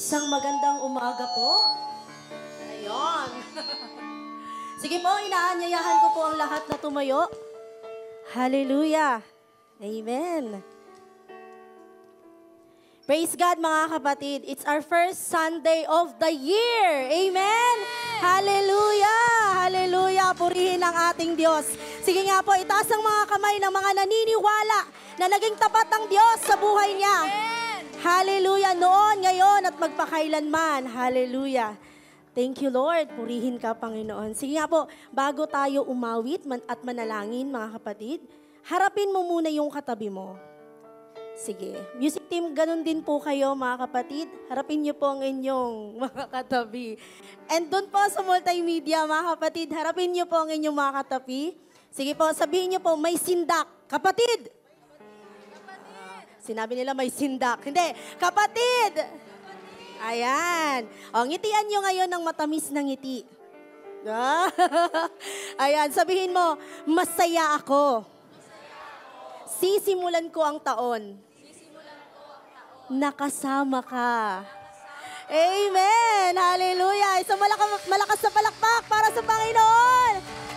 Isang magandang umaga po. Ayun. Sige po, inaanyayahan ko po ang lahat na tumayo. Hallelujah. Amen. Praise God mga kapatid. It's our first Sunday of the year. Amen. Hallelujah. Hallelujah. Purihin ang ating Diyos. Sige nga po, itaas ang mga kamay ng mga naniniwala na naging tapat ang Diyos sa buhay niya. Hallelujah. Noon, ngayon, at magpakailanman. Hallelujah. Thank you, Lord. Purihin ka, Panginoon. Sige nga po, bago tayo umawit at manalangin, mga kapatid, harapin mo muna yung katabi mo. Sige. Music team, ganun din po kayo, mga kapatid. Harapin niyo po ang inyong mga katabi. And doon po sa multimedia, mga kapatid, harapin niyo po ang inyong mga katabi. Sige po, sabihin niyo po, may sindak. Kapatid! Sinabi nila may sindak. Hindi, kapatid! Ayan. O, ngitian nyo ngayon ng matamis na ngiti. Ayan, sabihin mo, masaya ako. Sisimulan ko ang taon. Nakasama ka. Amen! Hallelujah! Isang malakas na palakpak para sa Panginoon.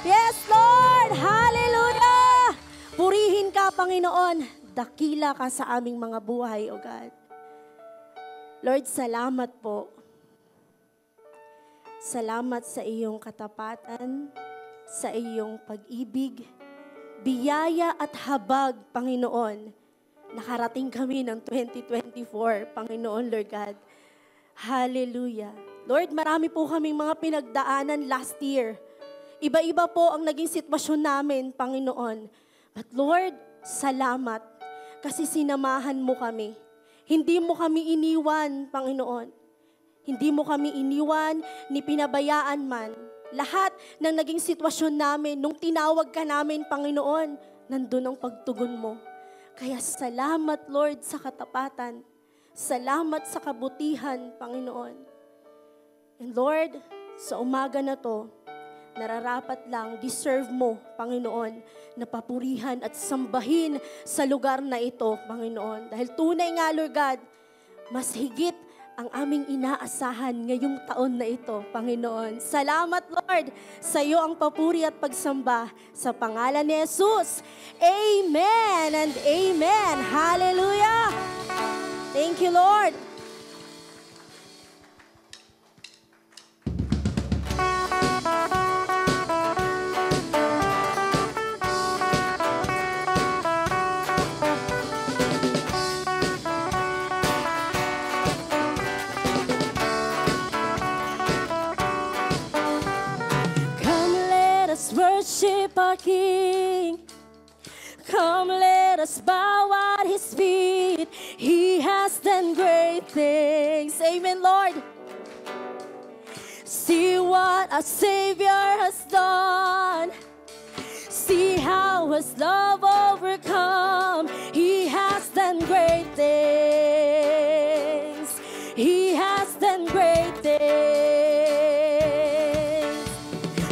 Yes, Lord! Hallelujah! Purihin ka, Panginoon. Dakila ka sa aming mga buhay, O God. Lord, salamat po. Salamat sa iyong katapatan, sa iyong pag-ibig, biyaya at habag, Panginoon. Nakarating kami ng 2024, Panginoon, Lord God. Hallelujah. Lord, marami po kaming mga pinagdaanan last year. Iba-iba po ang naging sitwasyon namin, Panginoon. But Lord, salamat. Kasi sinamahan mo kami. Hindi mo kami iniwan, Panginoon. Hindi mo kami iniwan, ni pinabayaan man. Lahat ng naging sitwasyon namin, nung tinawag ka namin, Panginoon, nandun ang pagtugon mo. Kaya salamat, Lord, sa katapatan. Salamat sa kabutihan, Panginoon. And Lord, sa umaga na to, nararapat lang, deserve mo, Panginoon, na papurihan at sambahin sa lugar na ito, Panginoon. Dahil tunay nga, Lord God, mas higit ang aming inaasahan ngayong taon na ito, Panginoon. Salamat, Lord, sa iyo ang papuri at pagsamba sa pangalan ni Jesus. Amen and amen. Hallelujah. Thank you, Lord. Worship our King. Come, let us bow at His feet. He has done great things. Amen, Lord. See what our Savior has done. See how His love overcome. He has done great things. He has done great things.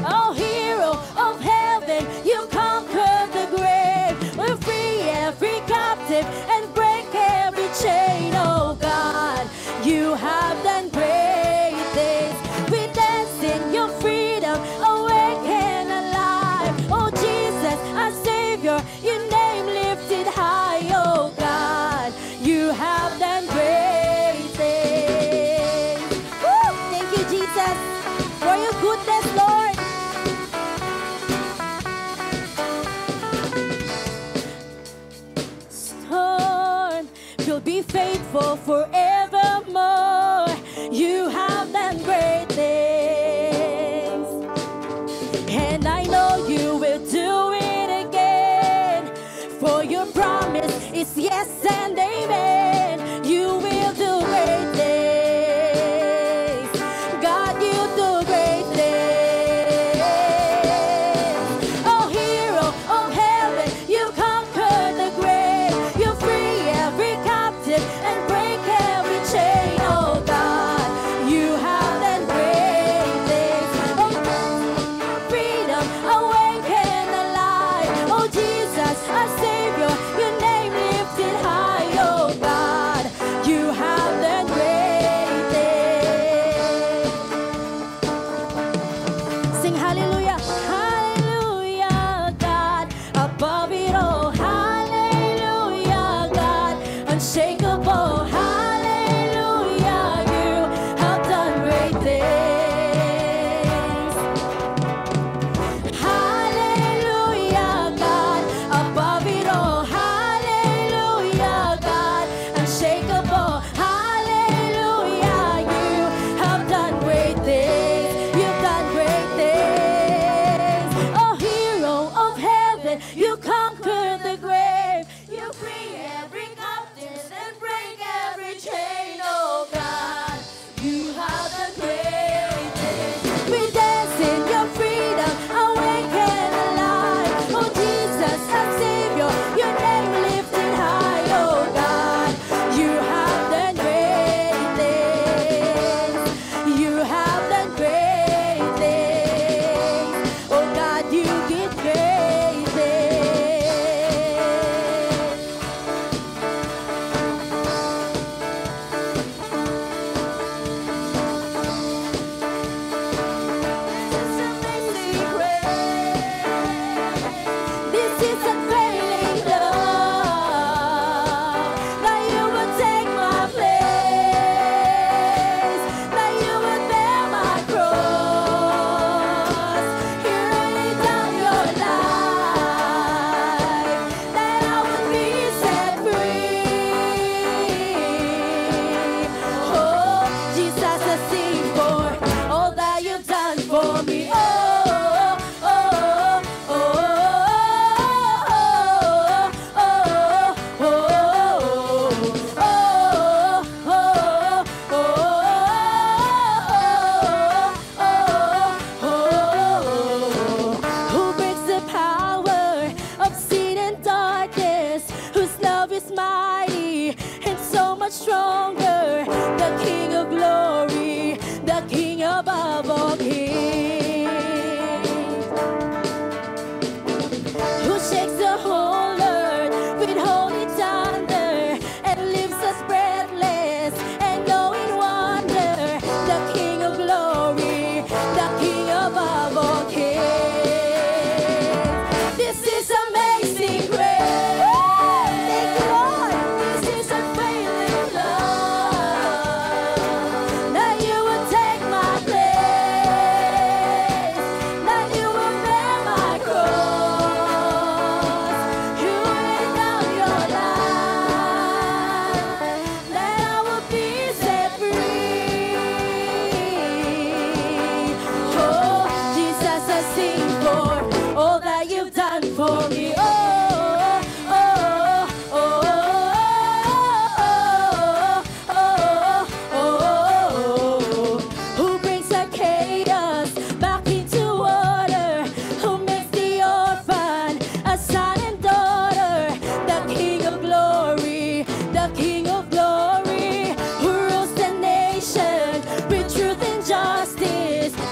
Oh, hero of heaven, you conquered the grave. We're free every captive and break every chain. Oh God, you have done great things. We dance in your freedom, awake and alive. Oh Jesus, our Savior, your name lifted high. Oh God, you have done great things. Woo! Thank you, Jesus, for your goodness, Lord. You'll be faithful forevermore. You have done great things. And I know you will do it again. For your promise is yes and amen. You will do great things. God, you do great things. Oh, hero of heaven, you conquered the grave. You free every captive and break every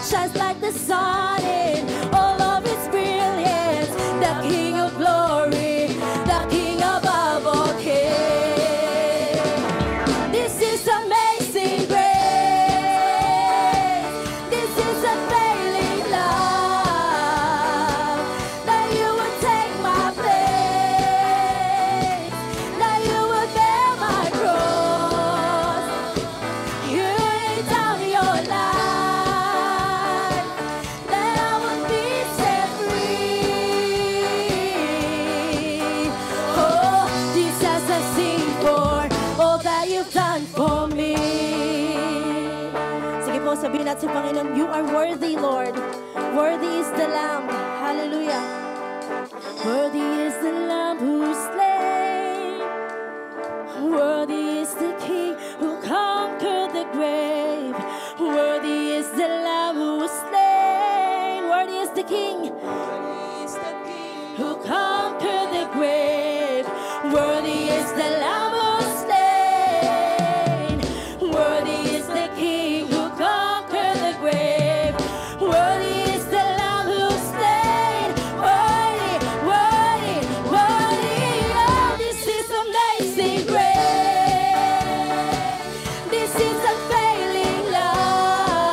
shines like the sun in all of its brilliance. The King of glory, the King above all kings. This is amazing grace. This is unfailing love. That you would take my place. That you would bear my cross. You laid down your life. That I would be set free. Oh, Jesus, I sing for all that you've done for me. Sige po, sabihin natin sa Panginoon, you are worthy, Lord. Worthy is the Lamb. Hallelujah. Worthy is the Lamb who slain. Worthy is the King who conquered the grave. Worthy is the Lamb who was slain. Worthy is the King who conquered the grave. Worthy is the Lamb who was slain. Worthy is the King who conquered the grave. Worthy is the Lamb who was slain. Worthy, worthy, worthy. Oh, this is amazing grace. This is unfailing love.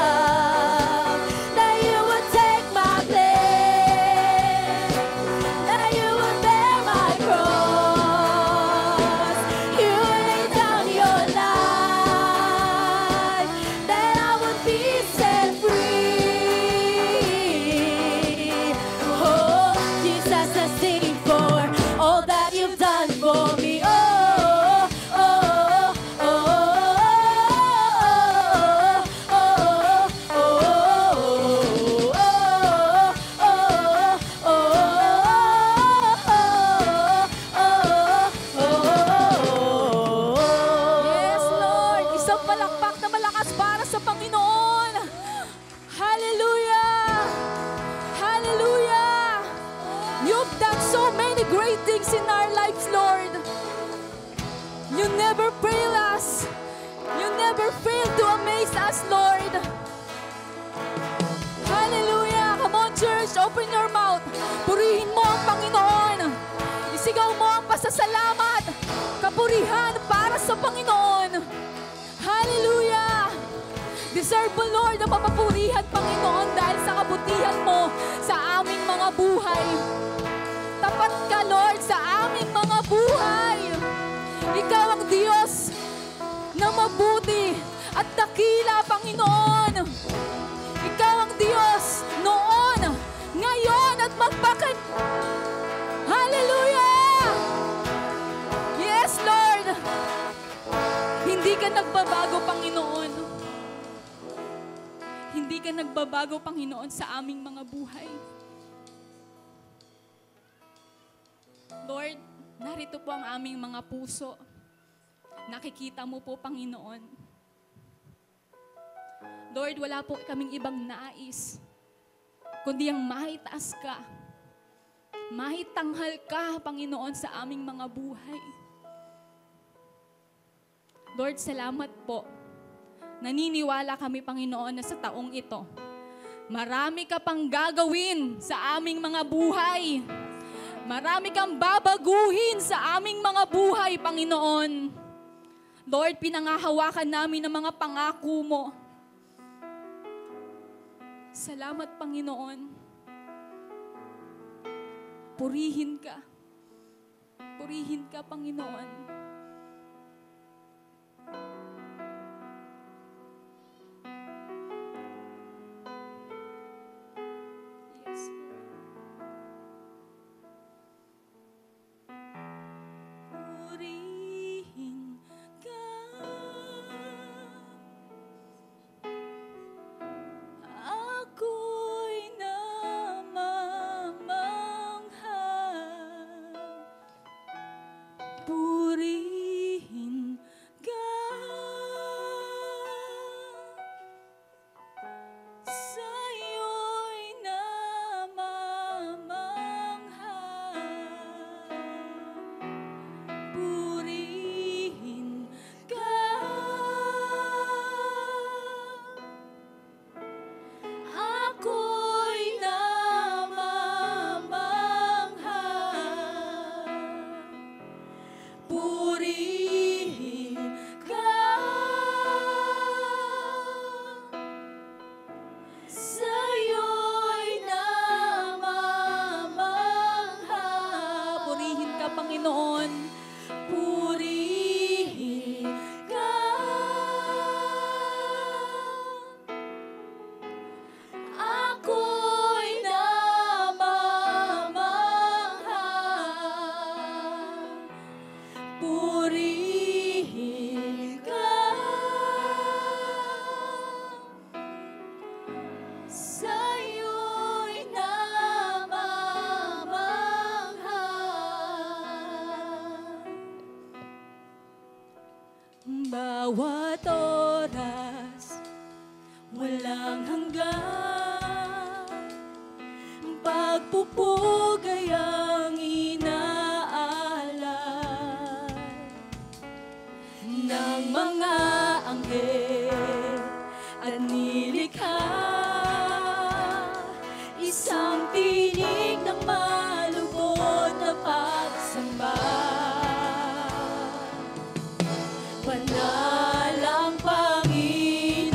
That you would take my place. That you would bear my cross. You laid down your life. That I would be set free. Oh, Jesus, I sing for all that you've done for me. Oh, oh, oh, oh, oh, oh, Yes, Lord. Isang palakpak na malakas para sa Panginoon. Hallelujah! Hallelujah! You've done so many great things in our lives, Lord. You never fail us. You never fail to amaze us, Lord. Hallelujah! Come on, church, open your mouth. Purihin mo ang Panginoon. Isigaw mo ang pasasalamat, kapurihan para sa Panginoon. Hallelujah! Deserve mo, Lord, ang mapapurihan, Panginoon, dahil sa kabutihan mo sa aming mga buhay. Tapat ka, Lord, sa aming mga buhay. Ikaw ang Diyos na mabuti at dakila, Panginoon. Ikaw ang Diyos noon, ngayon at magpakan. Hallelujah! Yes, Lord! Hindi ka nagbabago, Panginoon. Hindi ka nagbabago, Panginoon, sa aming mga buhay. Lord, narito po ang aming mga puso. Nakikita mo po, Panginoon. Lord, wala po kaming ibang nais, kundi ang mahitaas ka. Mahitanghal ka, Panginoon, sa aming mga buhay. Lord, salamat po. Naniniwala kami, Panginoon, na sa taong ito, marami ka pang gagawin sa aming mga buhay. Marami kang babaguhin sa aming mga buhay, Panginoon. Lord, pinangahawakan namin ang mga pangako mo. Salamat, Panginoon. Purihin ka. Purihin ka, Panginoon. Yes, Lord. Purihin ka. Ako'y namamangha. Purihin ka. Sa'yo'y namamangha. Purihin bawat oras, walang hanggan, pagpupugay ang inaalay ng mga anghel at nilikha. Isang tinig ng malugod na pagsamba. Banal ang Panginoon,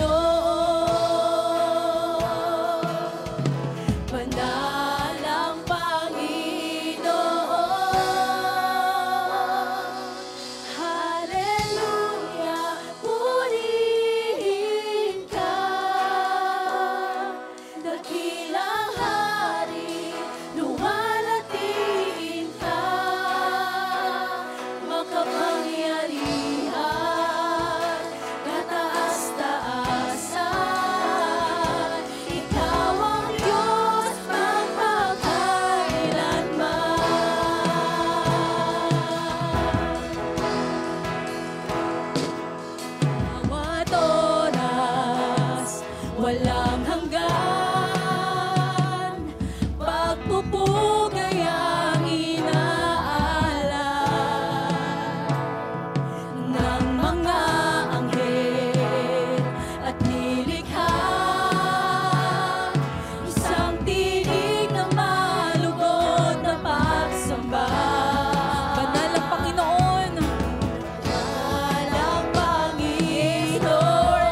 banal ang Panginoon. Hallelujah, purihin ka, dakilang hari, luwalhatiin ka, makapangyarihan, kataas-taasan, ikaw ang Diyos magpakailanman. Bawat oras, walang hanggan, pagpupugay ang inaalay ng mga anghel at nilikha. Isang tinig ng malugod na pagsamba. Banal ang Panginoon, banal ang Panginoon,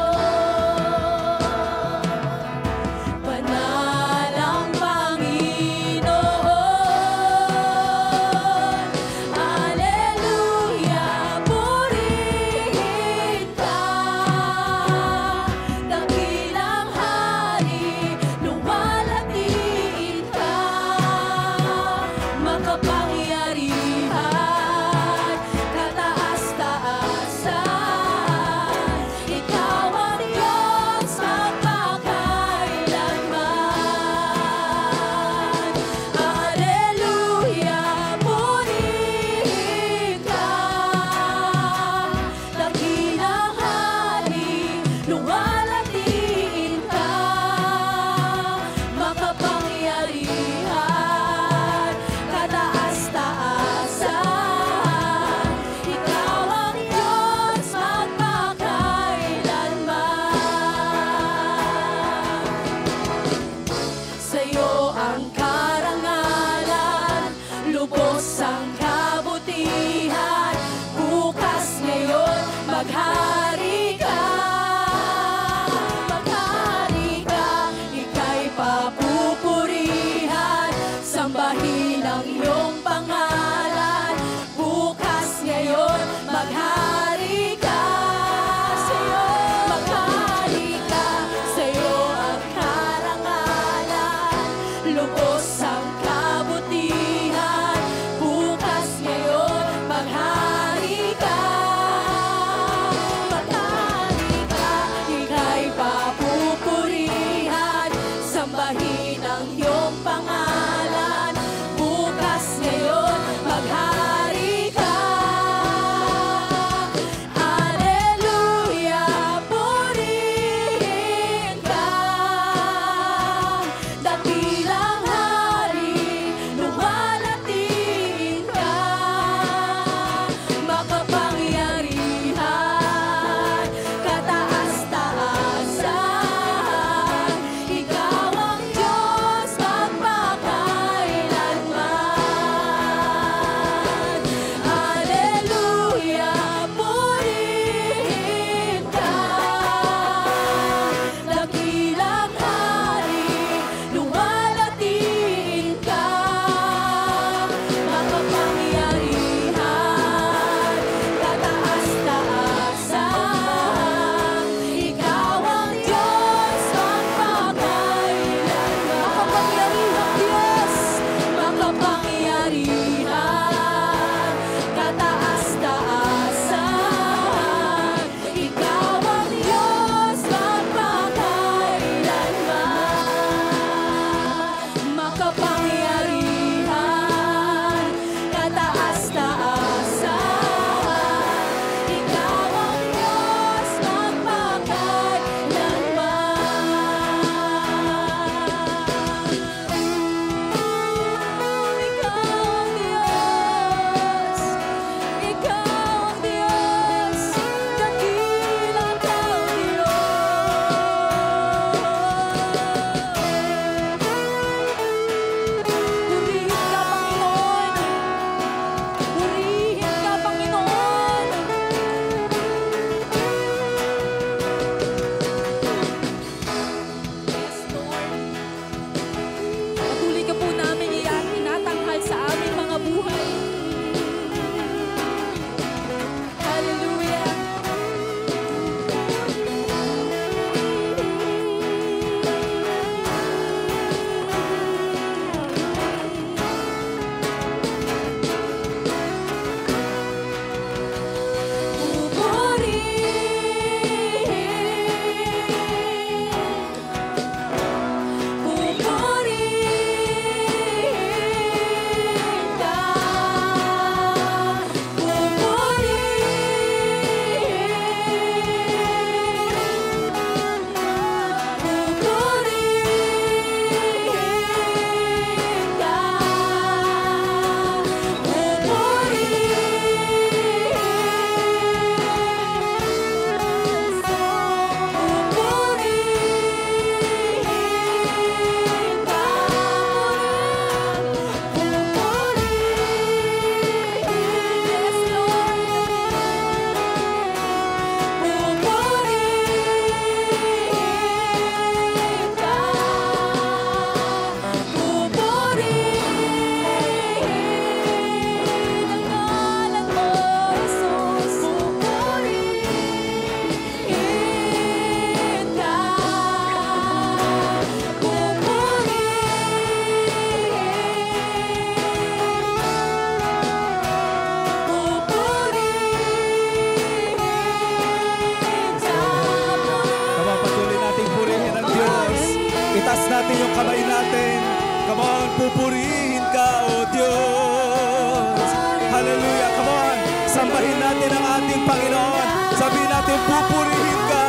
Itaas natin yung kamay natin. Come on, pupurihin ka, O Diyos. Hallelujah, come on. Sambahin natin ang ating Panginoon. Sabihin natin, pupurihin ka.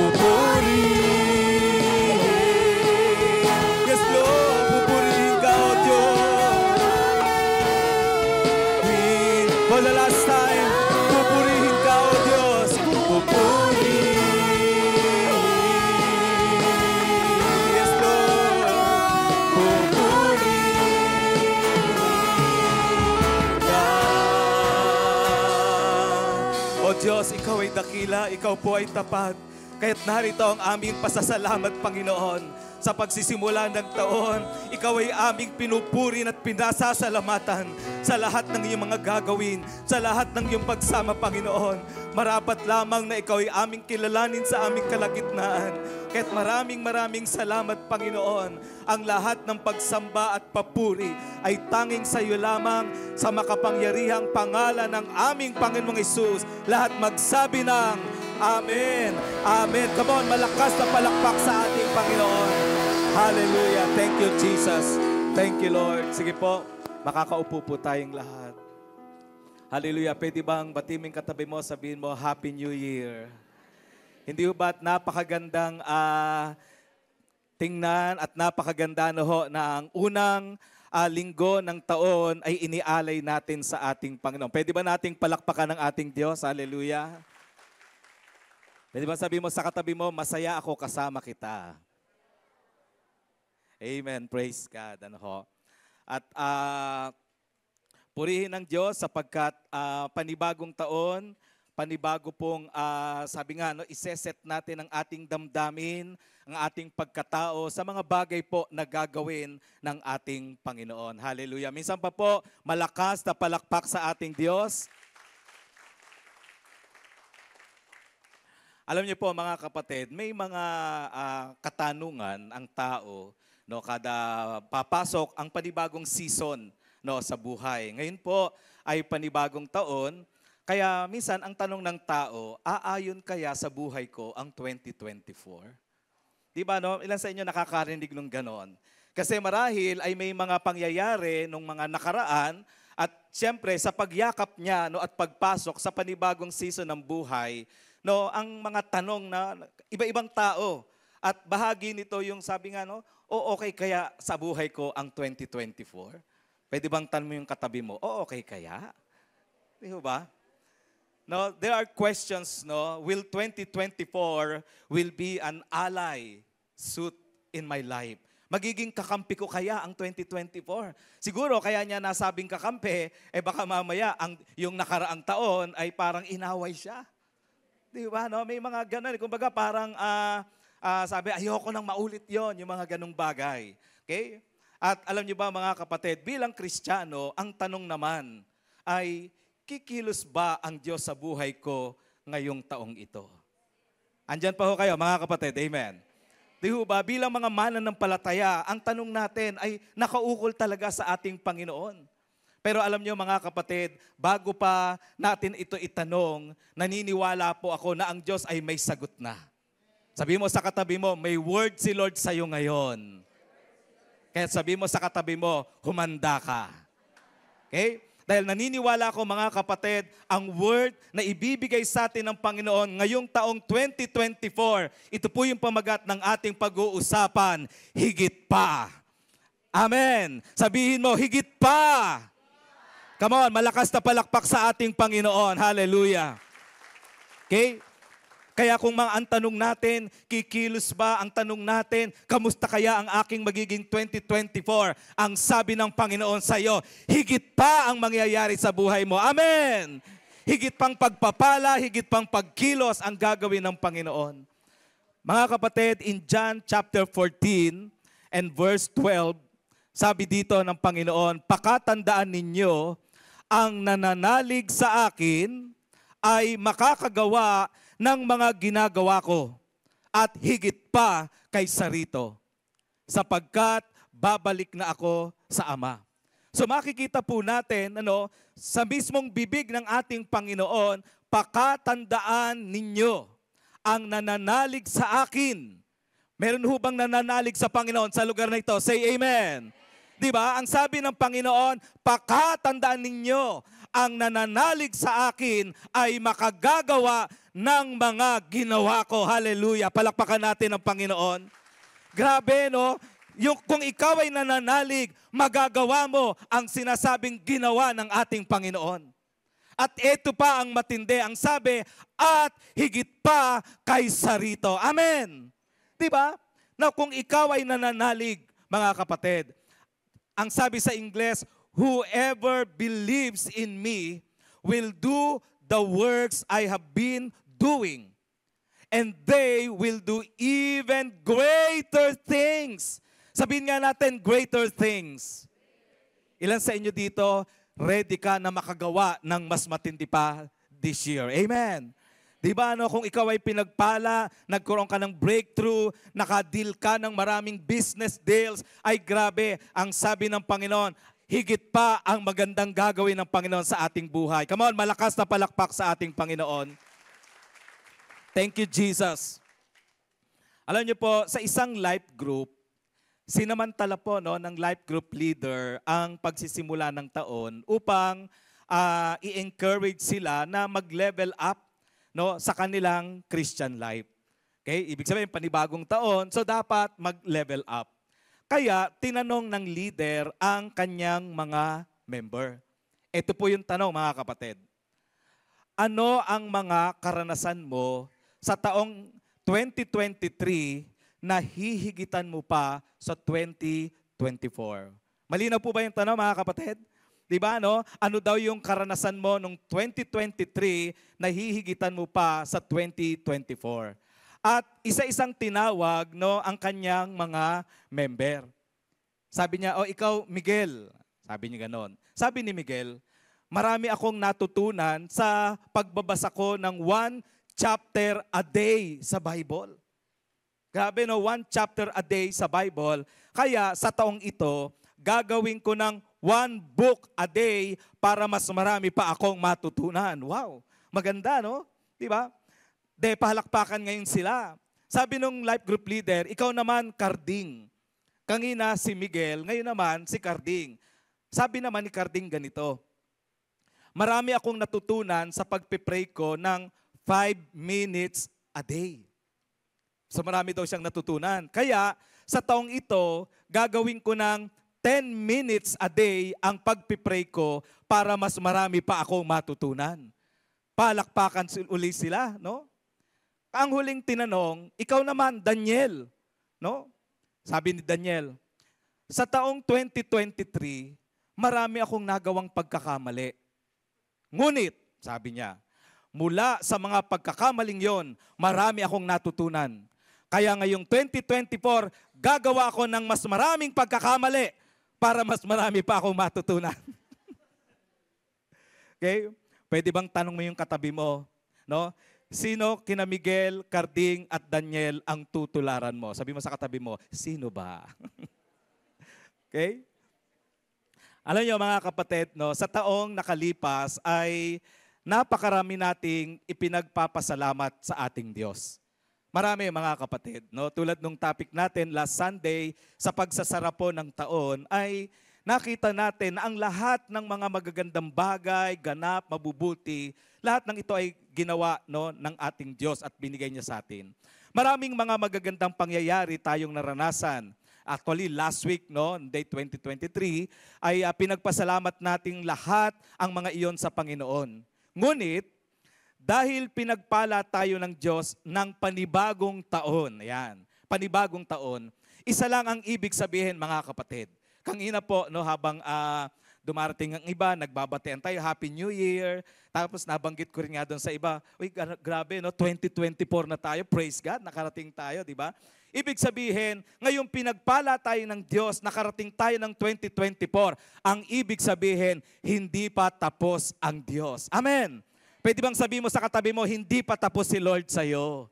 Pupurihin. Yes, Lord, pupurihin ka, O Diyos. For the last time, pupurihin ka, O Diyos. Pupurihin. Yes, Lord. Pupurihin ka. O Diyos, Ikaw ay dakila, Ikaw po ay tapat. Kaya't narito ang aming pasasalamat, Panginoon. Sa pagsisimula ng taon, Ikaw ay aming pinupurin at pinasasalamatan sa lahat ng iyong mga gagawin, sa lahat ng iyong pagsama, Panginoon. Marapat lamang na Ikaw ay aming kilalanin sa aming kalagitnaan. Kaya't maraming salamat, Panginoon. Ang lahat ng pagsamba at papuri ay tanging sa iyo lamang, sa makapangyarihang pangalan ng aming Panginoong Hesus. Lahat magsabi ng Amen. Amen. Come on, malakas na palakpak sa ating Panginoon. Hallelujah. Thank you, Jesus. Thank you, Lord. Sige po, makakaupo po tayong lahat. Hallelujah. Pwede bang batiming katabi mo, sabihin mo, Happy New Year. Hindi ba napakagandang tingnan at napakaganda na ang unang linggo ng taon ay inialay natin sa ating Panginoon. Pwede ba nating palakpakan ng ating Diyos? Hallelujah. Pwede ba sabihin mo sa katabi mo, masaya ako kasama kita. Amen. Praise God. At purihin ng Diyos sapagkat panibagong taon, panibago pong, sabi nga, iseset natin ang ating damdamin, ang ating pagkatao sa mga bagay po na gagawin ng ating Panginoon. Hallelujah. Minsan pa po, malakas na palakpak sa ating Diyos. Alam niyo po mga kapatid, may mga katanungan ang tao, kada papasok ang panibagong season sa buhay. Ngayon po ay panibagong taon, kaya minsan ang tanong ng tao, aayon kaya sa buhay ko ang 2024? Di ba, ilan sa inyo nakakarinig ng ganon? Kasi marahil ay may mga pangyayari nung mga nakaraan at siyempre sa pagyakap niya at pagpasok sa panibagong season ng buhay, ang mga tanong na iba-ibang tao. At bahagi nito yung sabi nga, okay kaya sa buhay ko ang 2024? Pwede bang tanong mo yung katabi mo, okay kaya? Di ba? There are questions, will 2024 will be an ally suit in my life? Magiging kakampi ko kaya ang 2024? Siguro kaya niya nasabing kakampi, baka mamaya yung nakaraang taon ay parang inaway siya. Di ba? May mga ganun. Kumbaga parang sabi, ayoko nang maulit yon, yung mga ganung bagay. Okay? At alam niyo ba mga kapatid, bilang Kristiyano, ang tanong naman ay, kikilos ba ang Diyos sa buhay ko ngayong taong ito? Andyan pa ho kayo mga kapatid, amen. Di ba, bilang mga mananampalataya, ang tanong natin ay nakaukol talaga sa ating Panginoon. Pero alam niyo mga kapatid, bago pa natin ito itanong, naniniwala po ako na ang Diyos ay may sagot na. Sabi mo sa katabi mo, may word si Lord sa iyo ngayon. Kaya sabi mo sa katabi mo, humanda ka. Okay? Dahil naniniwala ako mga kapatid, ang word na ibibigay sa atin ng Panginoon ngayong taong 2024, ito po yung pamagat ng ating pag-uusapan, higit pa. Amen. Sabihin mo, higit pa. Come on, malakas na palakpak sa ating Panginoon. Hallelujah. Okay? Kaya kung ang tanong natin, kikilos ba? Ang tanong natin, kamusta kaya ang aking magiging 2024? Ang sabi ng Panginoon sa iyo, higit pa ang mangyayari sa buhay mo. Amen! Higit pang pagpapala, higit pang pagkilos ang gagawin ng Panginoon. Mga kapatid, in John chapter 14 and verse 12, sabi dito ng Panginoon, pakatandaan ninyo, ang nananalig sa akin ay makakagawa ng mga ginagawa ko at higit pa kaysa rito, sapagkat babalik na ako sa Ama. So makikita po natin, sa mismong bibig ng ating Panginoon, pakatandaan ninyo, ang nananalig sa akin, Meron ho bang nananalig sa Panginoon sa lugar na ito? Say amen. Di ba? Ang sabi ng Panginoon, pakatandaan ninyo, ang nananalig sa akin ay makagagawa ng mga ginawa ko. Hallelujah. Palakpakan natin ang Panginoon. Grabe, no? Kung ikaw ay nananalig, magagawa mo ang sinasabing ginawa ng ating Panginoon. At ito pa ang matindi, ang sabi, at higit pa kaysa rito. Amen. Diba? Na kung ikaw ay nananalig, mga kapatid, ang sabi sa Ingles, whoever believes in me will do the works I have been doing. And they will do even greater things. Sabihin nga natin, greater things. Ilan sa inyo dito, ready ka na makagawa ng mas matindi pa this year? Amen. Diba, no? Kung ikaw ay pinagpala, nagkaroon ka ng breakthrough, nakadeal ka ng maraming business deals, ay grabe, ang sabi ng Panginoon, higit pa ang magandang gagawin ng Panginoon sa ating buhay. Come on, malakas na palakpak sa ating Panginoon. Thank you, Jesus. Alam niyo po, sa isang life group, sinamantala po ng life group leader ang pagsisimula ng taon upang i-encourage sila na mag-level up sa kanilang Christian life. Okay? Ibig sabihin, panibagong taon, so dapat mag-level up. Kaya, tinanong ng leader ang kanyang mga member. Ito po yung tanong, mga kapatid. Ano ang mga karanasan mo sa taong 2023 na hihigitan mo pa sa 2024? Malinaw po ba yung tanong, mga kapatid? Diba, no? Ano daw yung karanasan mo nung 2023 na hihigitan mo pa sa 2024? At isa-isang tinawag ang kanyang mga member. Sabi niya, ikaw, Miguel. Sabi niya ganon. Sabi ni Miguel, marami akong natutunan sa pagbabasa ko ng 1 chapter a day sa Bible. Grabe, 1 chapter a day sa Bible. Kaya sa taong ito, gagawin ko ng 1 book a day para mas marami pa akong matutunan. Wow, maganda, no? Diba? Pahalakpakan ngayon sila. Sabi nung life group leader, ikaw naman, Carding. Kanina si Miguel, ngayon naman si Carding. Sabi naman ni Carding ganito, marami akong natutunan sa pagpipray ko ng 5 minutes a day. So marami daw siyang natutunan. Kaya sa taong ito, gagawin ko ng 10 minutes a day ang pagpipray ko para mas marami pa akong matutunan. Palakpakan uli sila, no? Ang huling tinanong, ikaw naman, Daniel, no? Sabi ni Daniel, sa taong 2023, marami akong nagawang pagkakamali. Ngunit, sabi niya, mula sa mga pagkakamaling yon, marami akong natutunan. Kaya ngayong 2024, gagawa ako ng mas maraming pagkakamali para mas marami pa akong matutunan. Okay? Pwede bang tanong mo yung katabi mo? No? Sino kina Miguel, Carding at Daniel ang tutularan mo? Sabi mo sa katabi mo, sino ba? Okay? Alam niyo mga kapatid, sa taong nakalipas ay napakarami nating ipinagpapasalamat sa ating Diyos. Marami mga kapatid, tulad nung topic natin last Sunday sa pagsasara po ng taon ay nakita natin na ang lahat ng mga magagandang bagay, ganap, mabubuti, lahat ng ito ay ginawa ng ating Diyos at binigay niya sa atin. Maraming mga magagandang pangyayari tayong naranasan. Actually, last week, day 2023, ay pinagpasalamat nating lahat ang mga iyon sa Panginoon. Ngunit, dahil pinagpala tayo ng Diyos ng panibagong taon, ayan, panibagong taon, isa lang ang ibig sabihin mga kapatid. Kanina po, habang dumarating ang iba, nagbabatean tayo, Happy New Year, tapos nabanggit ko rin nga doon sa iba, uy, grabe, 2024 na tayo, praise God, nakarating tayo, di ba? Ibig sabihin, ngayong pinagpala tayo ng Diyos, nakarating tayo ng 2024, ang ibig sabihin, hindi pa tapos ang Diyos. Amen! Pwede bang sabihin mo sa katabi mo, hindi pa tapos si Lord sa'yo?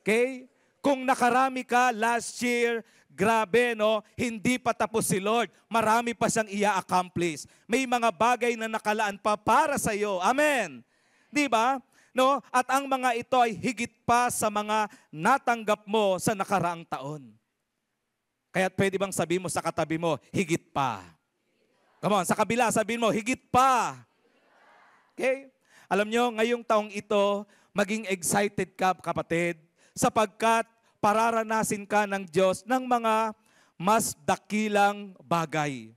Okay? Kung nakarami ka last year, grabe, hindi pa tapos si Lord. Marami pa siyang i-accomplish. May mga bagay na nakalaan pa para sa'yo. Amen? Di ba? No? At ang mga ito ay higit pa sa mga natanggap mo sa nakaraang taon. Kaya pwede bang sabihin mo sa katabi mo, higit pa. Come on, sa kabila, sabihin mo, higit pa. Okay? Alam nyo, ngayong taong ito, maging excited ka, kapatid, sapagkat pararanasin ka ng Diyos ng mga mas dakilang bagay.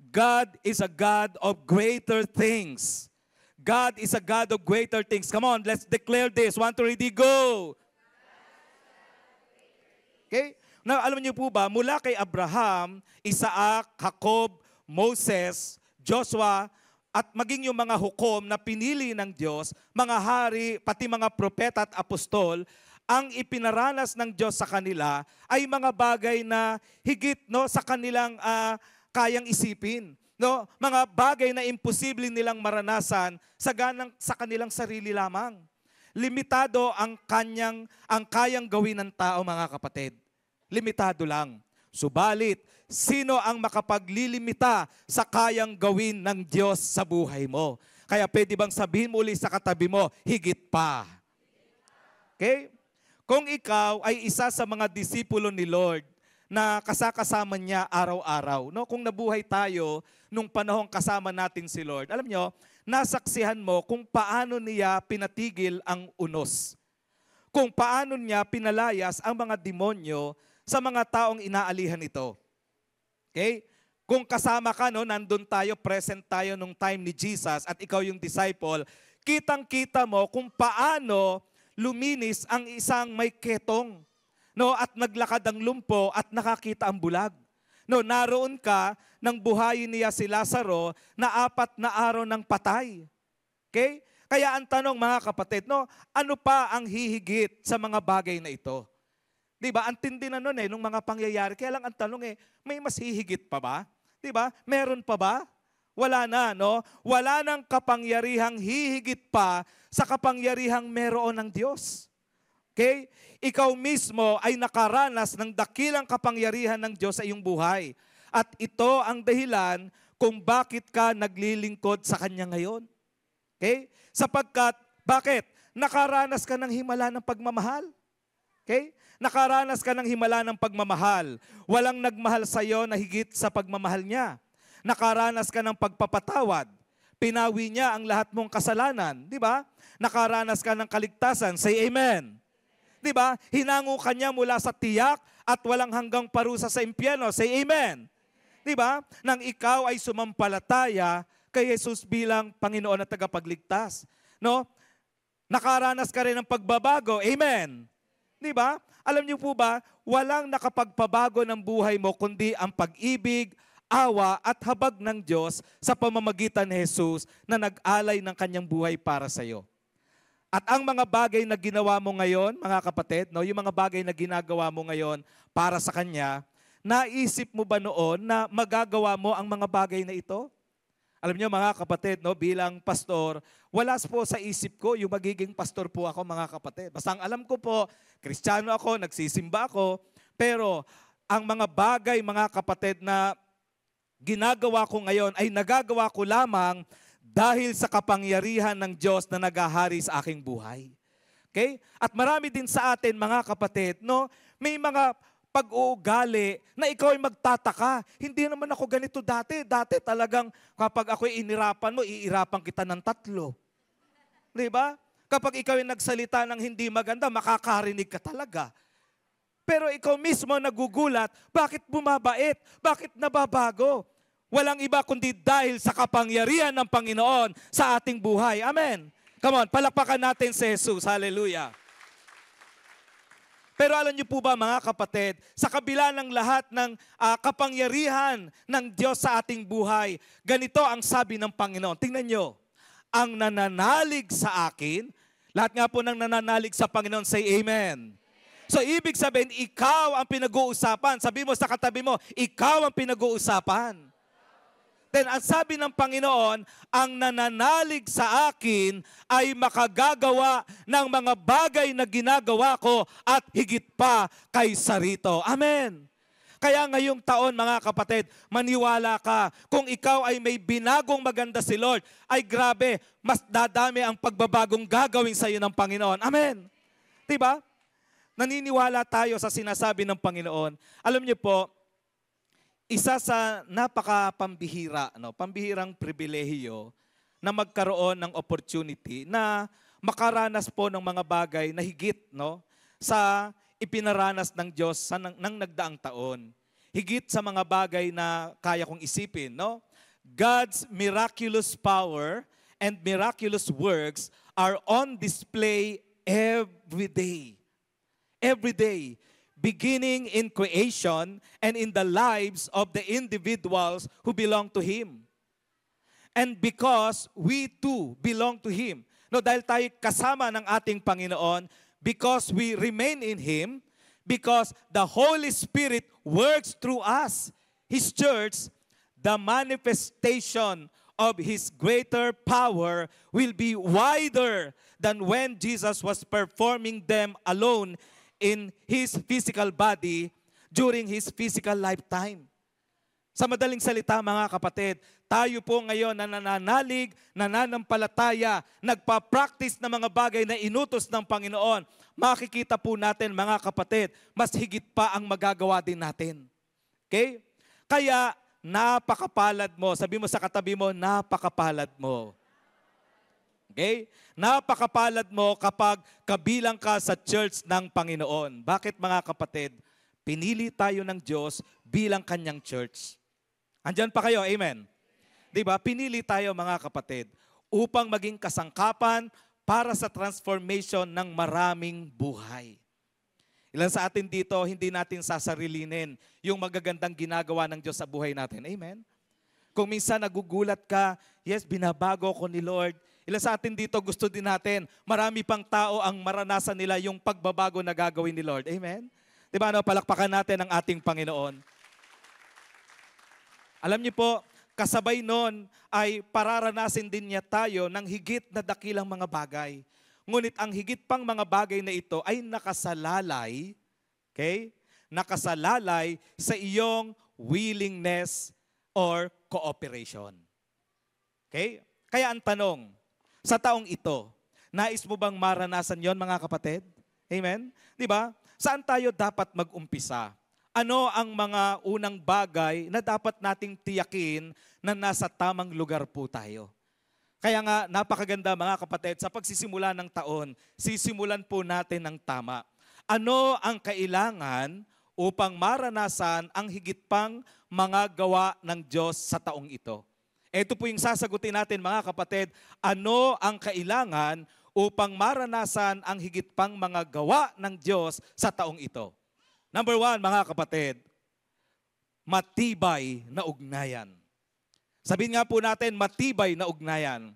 God is a God of greater things. God is a God of greater things. Come on, let's declare this. 1, 2, 3, go! Okay? Now, alam niyo po ba, mula kay Abraham, Isaac, Jacob, Moses, Joshua, at maging yung mga hukom na pinili ng Diyos, mga hari, pati mga propeta at apostol, ang ipinaranas ng Diyos sa kanila ay mga bagay na higit sa kanilang kayang isipin. No? Mga bagay na imposible nilang maranasan sa kanilang sarili lamang. Limitado ang kayang gawin ng tao, mga kapatid. Limitado lang. Subalit, sino ang makapaglilimita sa kayang gawin ng Diyos sa buhay mo? Kaya pwede bang sabihin mo ulit sa katabi mo, higit pa. Okay? Kung ikaw ay isa sa mga disipulo ni Lord na kasama niya araw-araw, no? Kung nabuhay tayo nung panahong kasama natin si Lord, alam nyo, nasaksihan mo kung paano niya pinatigil ang unos. Kung paano niya pinalayas ang mga demonyo sa mga taong inaalihan ito. Okay? Kung kasama ka, nandun tayo, present tayo nung time ni Jesus at ikaw yung disciple, kitang-kita mo kung paano luminis ang isang may ketong, at naglakad ang lumpo at nakakita ang bulag. Naroon ka nang buhayin niya si Lazaro na 4 na araw ng patay. Okay? Kaya ang tanong, mga kapatid, ano pa ang hihigit sa mga bagay na ito? Diba? Ang tindi na nun nung mga pangyayari. Kaya lang ang tanong may mas hihigit pa ba? Diba? Meron pa ba? Wala na, Wala nang kapangyarihang hihigit pa sa kapangyarihang meron ng Diyos. Okay? Ikaw mismo ay nakaranas ng dakilang kapangyarihan ng Diyos sa iyong buhay. At ito ang dahilan kung bakit ka naglilingkod sa Kanya ngayon. Okay? Sapagkat, bakit? Nakaranas ka ng himala ng pagmamahal. Okay? Nakaranas ka ng himala ng pagmamahal. Walang nagmahal sa iyo na higit sa pagmamahal niya. Nakaranas ka ng pagpapatawad. Pinawi niya ang lahat mong kasalanan. Di ba? Nakaranas ka ng kaligtasan. Say amen. Di ba? Hinango ka niya mula sa tiyak at walang hanggang parusa sa impyerno. Say amen. Di ba? Nang ikaw ay sumampalataya kay Jesus bilang Panginoon at tagapagligtas. Nakaranas ka rin ng pagbabago. Amen. Di ba? Alam niyo po ba, walang nakapagpabago ng buhay mo kundi ang pag-ibig, awa at habag ng Diyos sa pamamagitan ni Jesus na nag-alay ng kanyang buhay para sa iyo. At ang mga bagay na ginawa mo ngayon, mga kapatid, yung mga bagay na ginagawa mo ngayon para sa Kanya, naisip mo ba noon na magagawa mo ang mga bagay na ito? Alam niyo, mga kapatid, bilang pastor, wala po sa isip ko yung magiging pastor po ako, mga kapatid. Basta ang alam ko po, Kristiyano ako, nagsisimba ako, pero ang mga bagay, mga kapatid, na ginagawa ko ngayon ay nagagawa ko lamang dahil sa kapangyarihan ng Diyos na naghahari sa aking buhay. Okay? At marami din sa atin, mga kapatid, may mga pag-uugali na ikaw ay magtataka. Hindi naman ako ganito dati. Dati talagang kapag ako'y inirapan mo, iirapan kita ng 3. Di ba? Kapag ikaw ay nagsalita ng hindi maganda, makakarinig ka talaga. Pero ikaw mismo nagugulat, bakit bumabait? Bakit nababago? Walang iba kundi dahil sa kapangyarihan ng Panginoon sa ating buhay. Amen. Come on, palakpakan natin si Jesus. Hallelujah. Pero alam niyo po ba, mga kapatid, sa kabila ng lahat ng kapangyarihan ng Diyos sa ating buhay, ganito ang sabi ng Panginoon. Tingnan niyo, ang nananalig sa akin, lahat nga po ng nananalig sa Panginoon, say amen. So ibig sabihin, ikaw ang pinag-uusapan. Sabi mo sa katabi mo, ikaw ang pinag-uusapan. Then ang sabi ng Panginoon, ang nananalig sa akin ay makagagawa ng mga bagay na ginagawa ko at higit pa kaysa rito. Amen. Kaya ngayong taon, mga kapatid, maniwala ka. Kung ikaw ay may binagong maganda si Lord, ay grabe, mas dadami ang pagbabagong gagawin sa iyo ng Panginoon. Amen. Diba? Naniniwala tayo sa sinasabi ng Panginoon. Alam niyo po, isa sa napaka-pambihira, pambihirang pribilehiyo na magkaroon ng opportunity na makaranas po ng mga bagay na higit sa ipinaranas ng Diyos nang nagdaang taon. Higit sa mga bagay na kaya kong isipin. God's miraculous power and miraculous works are on display every day. Every day. Beginning in creation and in the lives of the individuals who belong to Him. And because we too belong to Him. Dahil tayo kasama ng ating Panginoon, because we remain in Him, because the Holy Spirit works through us, His church, the manifestation of His greater power will be wider than when Jesus was performing them alone in His physical body during His physical lifetime. Sa madaling salita, mga kapatid, tayo po ngayon na nananalig, nananampalataya, nagpa-practice ng mga bagay na inutos ng Panginoon, makikita po natin, mga kapatid, mas higit pa ang magagawa din natin. Okay? Kaya, napakapalad mo. Sabi mo sa katabi mo, napakapalad mo. Okay? Napakapalad mo kapag kabilang ka sa church ng Panginoon. Bakit, mga kapatid? Pinili tayo ng Diyos bilang Kanyang church. Andyan pa kayo, amen? Diba? Pinili tayo, mga kapatid, upang maging kasangkapan para sa transformation ng maraming buhay. Ilan sa atin dito, hindi natin sasarilinin yung magagandang ginagawa ng Diyos sa buhay natin. Amen? Kung minsan nagugulat ka, yes, binabago ko ni Lord. Ilan sa atin dito, gusto din natin, marami pang tao ang maranasan nila yung pagbabago na gagawin ni Lord. Amen? Diba, palakpakan natin ang ating Panginoon. Alam niyo po, kasabay nun ay pararanasin din niya tayo ng higit na dakilang mga bagay. Ngunit ang higit pang mga bagay na ito ay nakasalalay, okay? Nakasalalay sa iyong willingness or cooperation. Okay? Kaya ang tanong, sa taong ito, nais mo bang maranasan yon, mga kapatid? Amen? Di ba? Saan tayo dapat mag-umpisa? Ano ang mga unang bagay na dapat nating tiyakin na nasa tamang lugar po tayo? Kaya nga, napakaganda, mga kapatid, sa pagsisimula ng taon, sisimulan po natin ng tama. Ano ang kailangan upang maranasan ang higit pang mga gawa ng Diyos sa taong ito? Ito po yung sasagutin natin, mga kapatid. Ano ang kailangan upang maranasan ang higit pang mga gawa ng Diyos sa taong ito? Number 1, mga kapatid, matibay na ugnayan. Sabihin nga po natin, matibay na ugnayan.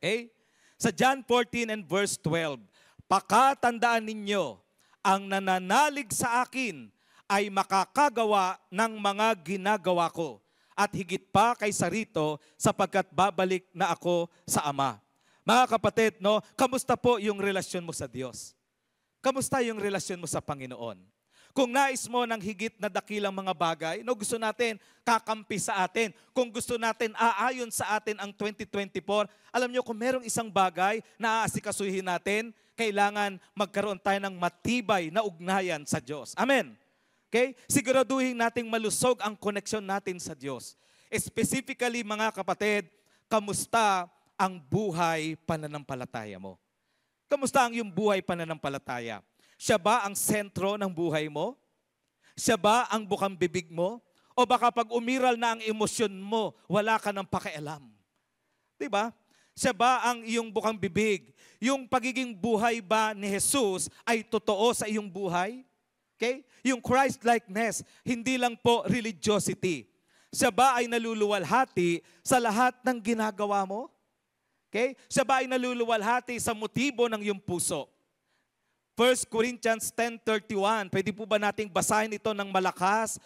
Okay? Sa John 14 and verse 12, pakatandaan ninyo, ang nananalig sa akin ay makakagawa ng mga ginagawa ko, at higit pa kaysa rito sapagkat babalik na ako sa Ama. Mga kapatid, kamusta po yung relasyon mo sa Diyos? Kamusta yung relasyon mo sa Panginoon? Kung nais mo ng higit na dakilang mga bagay, gusto natin kakampi sa atin. Kung gusto natin aayon sa atin ang 2024, alam nyo, kung merong isang bagay na aasikasuhin natin, kailangan magkaroon tayo ng matibay na ugnayan sa Diyos. Amen? Okay? Siguraduhin nating malusog ang koneksyon natin sa Diyos. Specifically, mga kapatid, kamusta ang buhay pananampalataya mo? Kamusta ang iyong buhay pananampalataya? Siya ba ang sentro ng buhay mo? Siya ba ang bukang bibig mo? O baka pag umiral na ang emosyon mo, wala ka ng pakialam? Diba? Siya ba ang iyong bukang bibig? Yung pagiging buhay ba ni Jesus ay totoo sa iyong buhay? Okay? Yung Christ-likeness, hindi lang po religiosity. Siya ba ay naluluwalhati sa lahat ng ginagawa mo? Okay? Siya ba ay naluluwalhati sa motibo ng iyong puso? 1 Corinthians 10:31. Pwede po ba nating basahin ito ng malakas?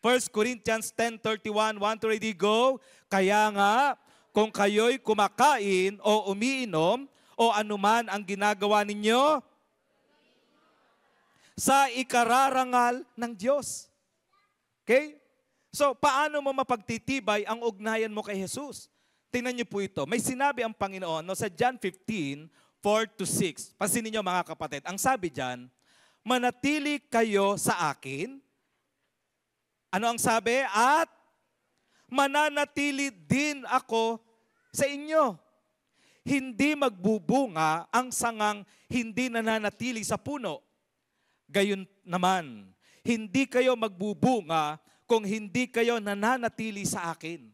1 Corinthians 10:31. 1 to ready, go. Kaya nga, kung kayo'y kumakain o umiinom o anuman ang ginagawa ninyo, sa ikararangal ng Diyos. Okay? So, paano mo mapagtitibay ang ugnayan mo kay Jesus? Tingnan niyo po ito. May sinabi ang Panginoon no, sa John 15, 4-6. Pansinin niyo mga kapatid. Ang sabi diyan, manatili kayo sa akin. Ano ang sabi? At mananatili din ako sa inyo. Hindi magbubunga ang sangang hindi nananatili sa puno. Gayon naman, hindi kayo magbubunga kung hindi kayo nananatili sa akin.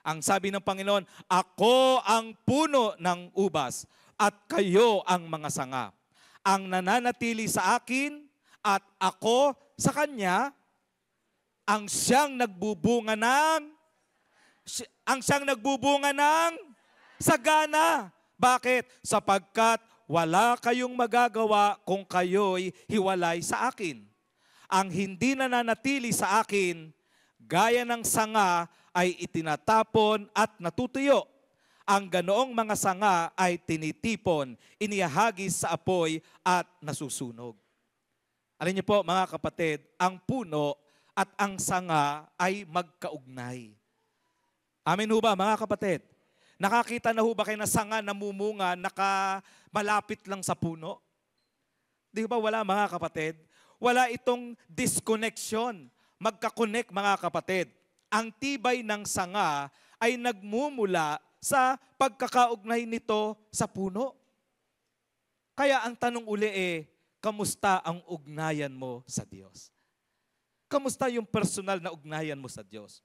Ang sabi ng Panginoon, ako ang puno ng ubas at kayo ang mga sanga. Ang nananatili sa akin at ako sa kanya, ang siyang nagbubunga ng sagana. Bakit? Sapagkat wala kayong magagawa kung kayo'y hiwalay sa akin. Ang hindi nananatili sa akin, gaya ng sanga ay itinatapon at natutuyo. Ang ganoong mga sanga ay tinitipon, inihahagis sa apoy at nasusunog. Alam niyo po mga kapatid, ang puno at ang sanga ay magkaugnay. Amen ho ba mga kapatid? Nakakita na ho ba kayo na sanga namumunga, malapit lang sa puno? Di ba wala mga kapatid? Wala itong disconnection. Magkakonek mga kapatid. Ang tibay ng sanga ay nagmumula sa pagkakaugnay nito sa puno. Kaya ang tanong uli kamusta ang ugnayan mo sa Diyos? Kamusta yung personal na ugnayan mo sa Diyos?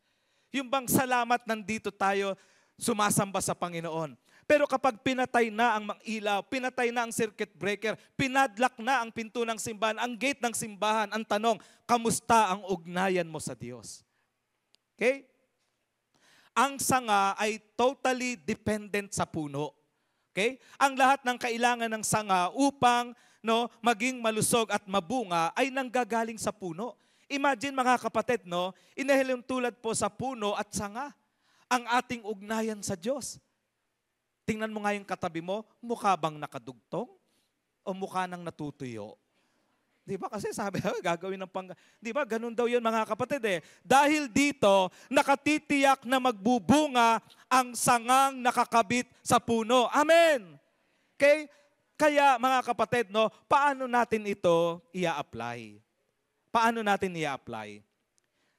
Yung bang salamat nandito tayo, sumasamba sa Panginoon. Pero kapag pinatay na ang ilaw, pinatay na ang circuit breaker, pinadlock na ang pinto ng simbahan, ang gate ng simbahan, ang tanong, kamusta ang ugnayan mo sa Diyos? Okay? Ang sanga ay totally dependent sa puno. Okay? Ang lahat ng kailangan ng sanga upang maging malusog at mabunga ay nanggagaling sa puno. Imagine mga kapatid, inahil yung tulad po sa puno at sanga ang ating ugnayan sa Diyos. Tingnan mo nga yung katabi mo, mukha bang nakadugtong? O mukha nang natutuyo? Di ba? Kasi sabi, gagawin ng Di ba? Ganun daw yun mga kapatid Dahil dito, nakatitiyak na magbubunga ang sangang nakakabit sa puno. Amen! Okay? Kaya mga kapatid, paano natin ito i-apply? Paano natin i-apply?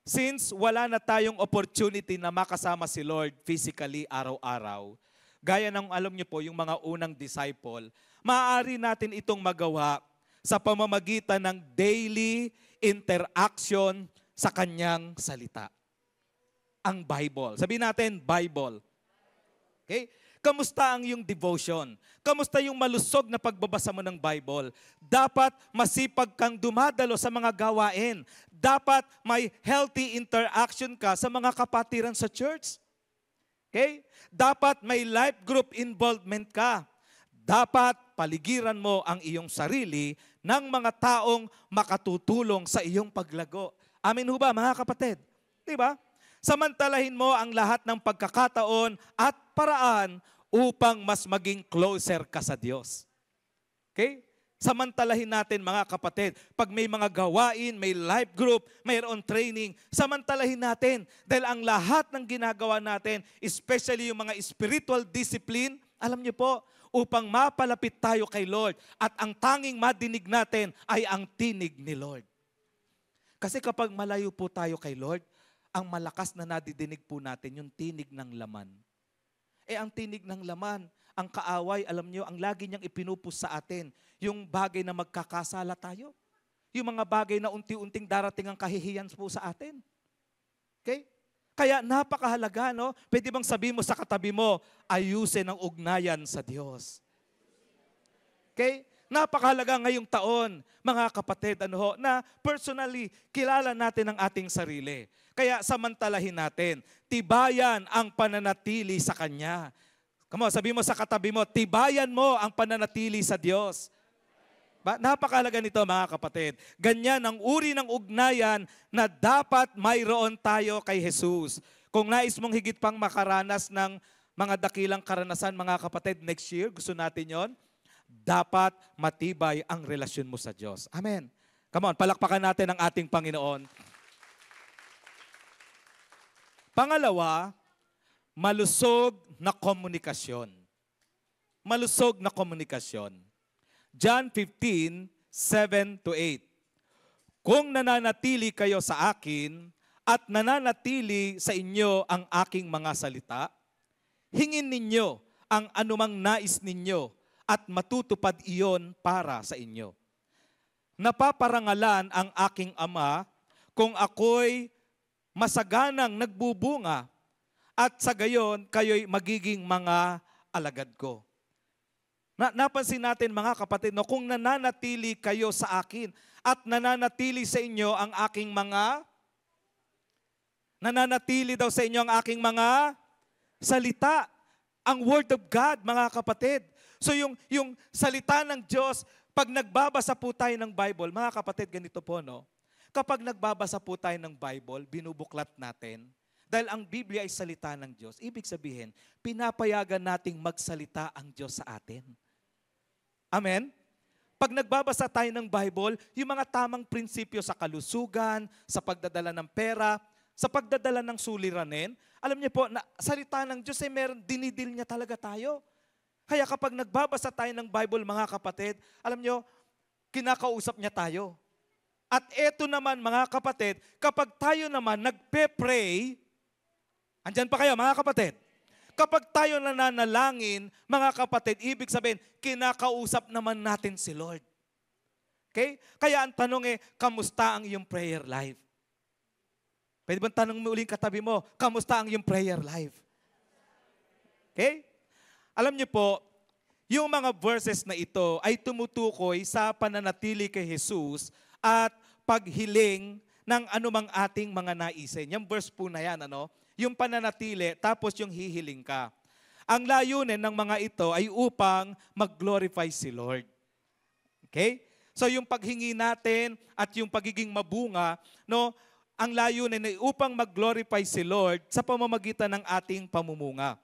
Since wala na tayong opportunity na makasama si Lord physically araw-araw, gaya ng alam niyo po, yung mga unang disciple, maaari natin itong magawa sa pamamagitan ng daily interaction sa kanyang salita. Ang Bible. Sabihin natin, Bible. Okay? Kamusta ang iyong devotion? Kamusta yung malusog na pagbabasa mo ng Bible? Dapat masipag kang dumadalo sa mga gawain. Dapat may healthy interaction ka sa mga kapatiran sa church. Okay? Dapat may life group involvement ka. Dapat paligiran mo ang iyong sarili ng mga taong makatutulong sa iyong paglago. Amin ho ba mga kapatid? Diba? Samantalahin mo ang lahat ng pagkakataon at paraan upang mas maging closer ka sa Diyos. Okay? Samantalahin natin mga kapatid. Pag may mga gawain, may life group, mayroon training, samantalahin natin. Dahil ang lahat ng ginagawa natin, especially yung mga spiritual discipline, alam niyo po, upang mapalapit tayo kay Lord at ang tanging madinig natin ay ang tinig ni Lord. Kasi kapag malayo po tayo kay Lord, ang malakas na nadidinig po natin yung tinig ng laman. Ang tinig ng laman, ang kaaway, alam niyo, ang lagi niyang ipinupus sa atin, yung bagay na magkakasala tayo. Yung mga bagay na unti-unting darating ang kahihiyan po sa atin. Okay? Kaya napakahalaga, Pwede bang sabihin mo sa katabi mo, ayusin ang ugnayan sa Diyos. Okay? Napakahalaga ngayong taon, mga kapatid, na personally, kilala natin ang ating sarili. Kaya samantalahin natin, tibayan ang pananatili sa Kanya. Come on, sabihin mo sa katabi mo, tibayan mo ang pananatili sa Diyos. Napakahalaga nito mga kapatid. Ganyan ang uri ng ugnayan na dapat mayroon tayo kay Jesus. Kung nais mong higit pang makaranas ng mga dakilang karanasan mga kapatid, next year, gusto natin yon, dapat matibay ang relasyon mo sa Diyos. Amen. Come on, palakpakan natin ang ating Panginoon. Pangalawa, malusog na komunikasyon. Malusog na komunikasyon. John 15:7-8. Kung nananatili kayo sa akin at nananatili sa inyo ang aking mga salita, hingin ninyo ang anumang nais ninyo at matutupad iyon para sa inyo. Napaparangalan ang aking Ama kung ako'y masaganang nagbubunga at sa gayon kayo'y magiging mga alagad ko. Napansin natin mga kapatid, no, kung nananatili kayo sa akin at nananatili sa inyo ang aking mga, nananatili daw sa inyo ang aking mga salita. Ang Word of God, mga kapatid. So yung salita ng Diyos, pag nagbabasa po tayo ng Bible, mga kapatid, ganito po, no? Kapag nagbabasa po tayo ng Bible, binubuklat natin, dahil ang Biblia ay salita ng Diyos, ibig sabihin, pinapayagan nating magsalita ang Diyos sa atin. Amen? Pag nagbabasa tayo ng Bible, yung mga tamang prinsipyo sa kalusugan, sa pagdadala ng pera, sa pagdadala ng suliranin, alam niyo po, na salita ng Diyos ay meron, dinidil niya talaga tayo. Kaya kapag nagbabasa tayo ng Bible, mga kapatid, alam niyo, kinakausap niya tayo. At eto naman, mga kapatid, kapag tayo naman nagpe-pray, andyan pa kayo, mga kapatid? Kapag tayo nananalangin, mga kapatid, ibig sabihin, kinakausap naman natin si Lord. Okay? Kaya ang tanong kamusta ang iyong prayer life? Pwede bang tanong mo uling katabi mo, kamusta ang iyong prayer life? Okay? Alam niyo po, yung mga verses na ito ay tumutukoy sa pananatili kay Jesus at paghiling ng anumang ating mga naisin. Yung verse po na yan, ano? Yung pananatili, tapos yung hihiling ka. Ang layunin ng mga ito ay upang mag-glorify si Lord. Okay? So yung paghingi natin at yung pagiging mabunga, no, ang layunin ay upang mag-glorify si Lord sa pamamagitan ng ating pamumunga.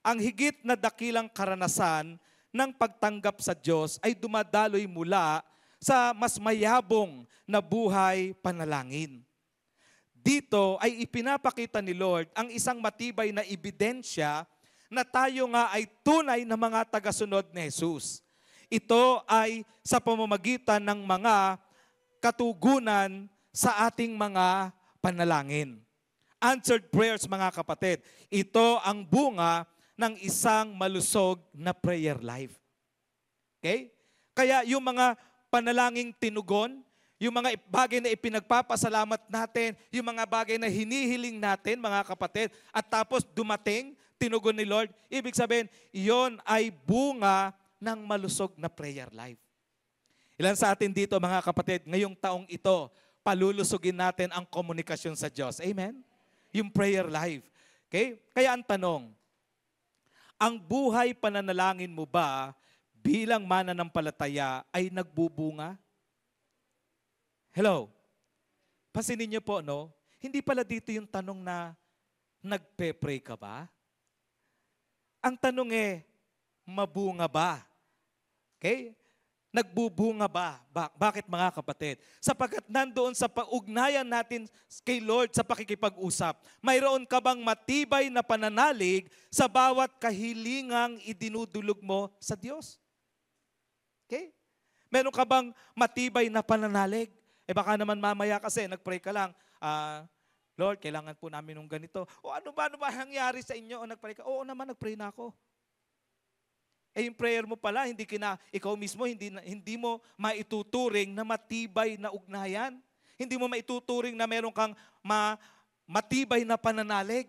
Ang higit na dakilang karanasan ng pagtanggap sa Diyos ay dumadaloy mula sa mas mayabong na buhay panalangin. Dito ay ipinapakita ni Lord ang isang matibay na ebidensya na tayo nga ay tunay na mga tagasunod ni Jesus. Ito ay sa pamamagitan ng mga katugunan sa ating mga panalangin. Answered prayers, mga kapatid. Ito ang bunga ng isang malusog na prayer life. Okay? Kaya yung mga panalangin tinugon, yung mga bagay na ipinagpapasalamat natin, yung mga bagay na hinihiling natin, mga kapatid, at tapos dumating, tinugon ni Lord, ibig sabihin, iyon ay bunga ng malusog na prayer life. Ilan sa atin dito, mga kapatid, ngayong taong ito, palulusugin natin ang komunikasyon sa Diyos. Amen? Yung prayer life. Okay? Kaya ang tanong, ang buhay pananalangin mo ba bilang mananampalataya ay nagbubunga? Hello? Pansinin niyo po, no? Hindi pala dito yung tanong na nagpe-pray ka ba? Ang tanong mabunga ba? Okay? Nagbubunga ba? Bakit, mga kapatid? Sapagkat nandoon sa paugnayan natin kay Lord sa pakikipag-usap, mayroon ka bang matibay na pananalig sa bawat kahilingang idinudulog mo sa Diyos? Okay? Meron ka bang matibay na pananalig? Baka naman mamaya kasi nagpray ka lang, Lord, kailangan po namin ng ganito. O ano ba nangyari sa inyo? O nagpray ka? Oo naman, nagpray na ako. Yung prayer mo pala, ikaw mismo, hindi mo maituturing na matibay na ugnayan. Hindi mo maituturing na meron kang matibay na pananalig.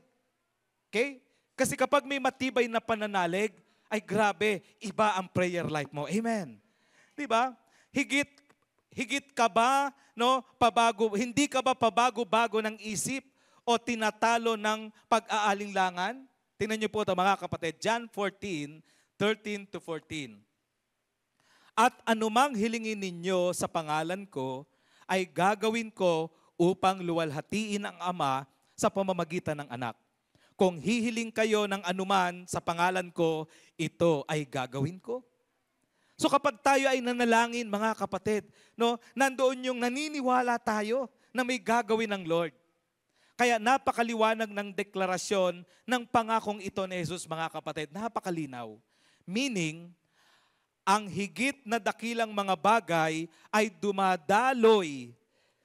Okay? Kasi kapag may matibay na pananalig, ay grabe, iba ang prayer life mo. Amen. Diba? Higit ka ba, no, hindi ka ba pabago-bago ng isip o tinatalo ng pag-aalinlangan? Tingnan niyo po ito, mga kapatid. John 14:13-14. At anumang hilingin ninyo sa pangalan ko, ay gagawin ko upang luwalhatiin ang Ama sa pamamagitan ng anak. Kung hihiling kayo ng anuman sa pangalan ko, ito ay gagawin ko. So kapag tayo ay nanalangin, mga kapatid, no, nandoon yung naniniwala tayo na may gagawin ng Lord. Kaya napakaliwanag ng deklarasyon ng pangakong ito ni Jesus, mga kapatid. Napakalinaw. Meaning, ang higit na dakilang mga bagay ay dumadaloy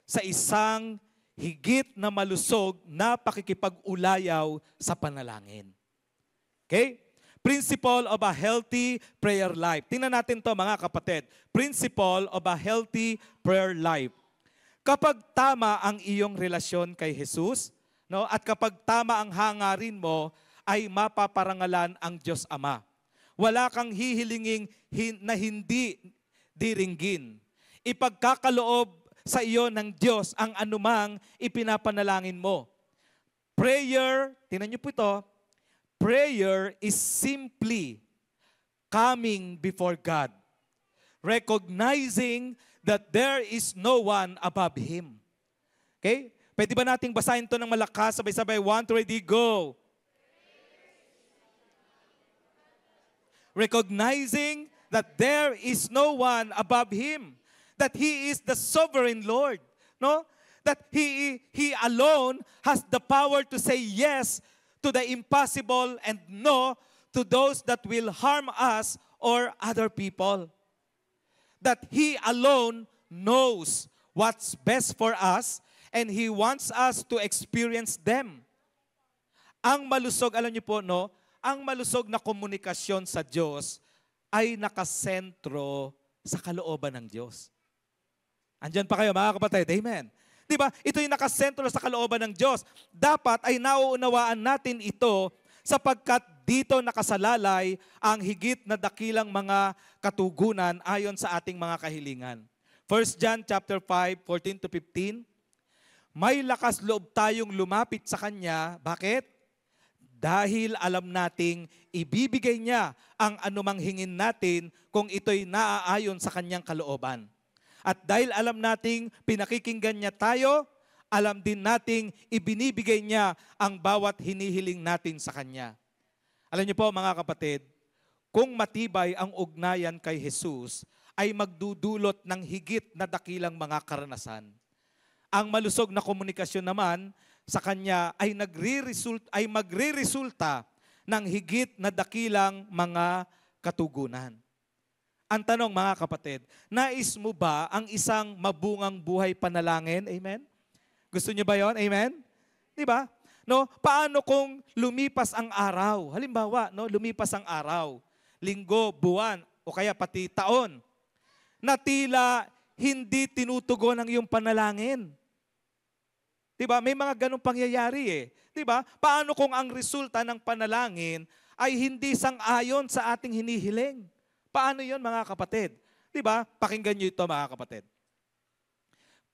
sa isang higit na malusog na pakikipag-ulayaw sa panalangin. Okay? Principle of a healthy prayer life. Tingnan natin to, mga kapatid. Principle of a healthy prayer life. Kapag tama ang iyong relasyon kay Jesus, no, at kapag tama ang hangarin mo, ay mapaparangalan ang Diyos Ama. Wala kang hihilinging na hindi diringgin. Ipagkakaloob sa iyo ng Diyos ang anumang ipinapanalangin mo. Prayer, tingnan niyo po ito, prayer is simply coming before God, recognizing that there is no one above Him. Okay? Pwede ba nating basahin ito ng malakas? Sabay-sabay. 1, 2, ready, go. Recognizing that there is no one above Him. That He is the sovereign Lord. No? That He alone has the power to say yes to the impossible and no to those that will harm us or other people. That He alone knows what's best for us and He wants us to experience them. Ang malusog, alam niyo po, no? Ang malusog na komunikasyon sa Diyos ay nakasentro sa kalooban ng Diyos. Andyan pa kayo, mga kapatid. Amen. Di ba? Ito yung nakasentro sa kalooban ng Diyos. Dapat ay nauunawaan natin ito sapagkat dito nakasalalay ang higit na dakilang mga katugunan ayon sa ating mga kahilingan. 1 John chapter 5, 14 to 15. May lakas loob tayong lumapit sa Kanya. Bakit? Dahil alam nating ibibigay niya ang anumang hingin natin kung ito'y naaayon sa Kanyang kalooban. At dahil alam nating pinakikinggan niya tayo, alam din nating ibinibigay niya ang bawat hinihiling natin sa Kanya. Alam niyo po, mga kapatid, kung matibay ang ugnayan kay Jesus, ay magdudulot ng higit na dakilang mga karanasan. Ang malusog na komunikasyon naman sa Kanya ay magre-resulta ng higit na dakilang mga katugunan. Ang tanong, mga kapatid, nais mo ba ang isang mabungang buhay panalangin? Amen? Gusto niyo ba yon? Amen? Di ba? No, paano kung lumipas ang araw? Halimbawa, no, lumipas ang araw, linggo, buwan, o kaya pati taon, na tila hindi tinutugon ang iyong panalangin. Di ba? May mga ganong pangyayari eh. Di ba? Paano kung ang resulta ng panalangin ay hindi sang-ayon sa ating hinihiling? Paano yon, mga kapatid? Di ba? Pakinggan niyo ito, mga kapatid.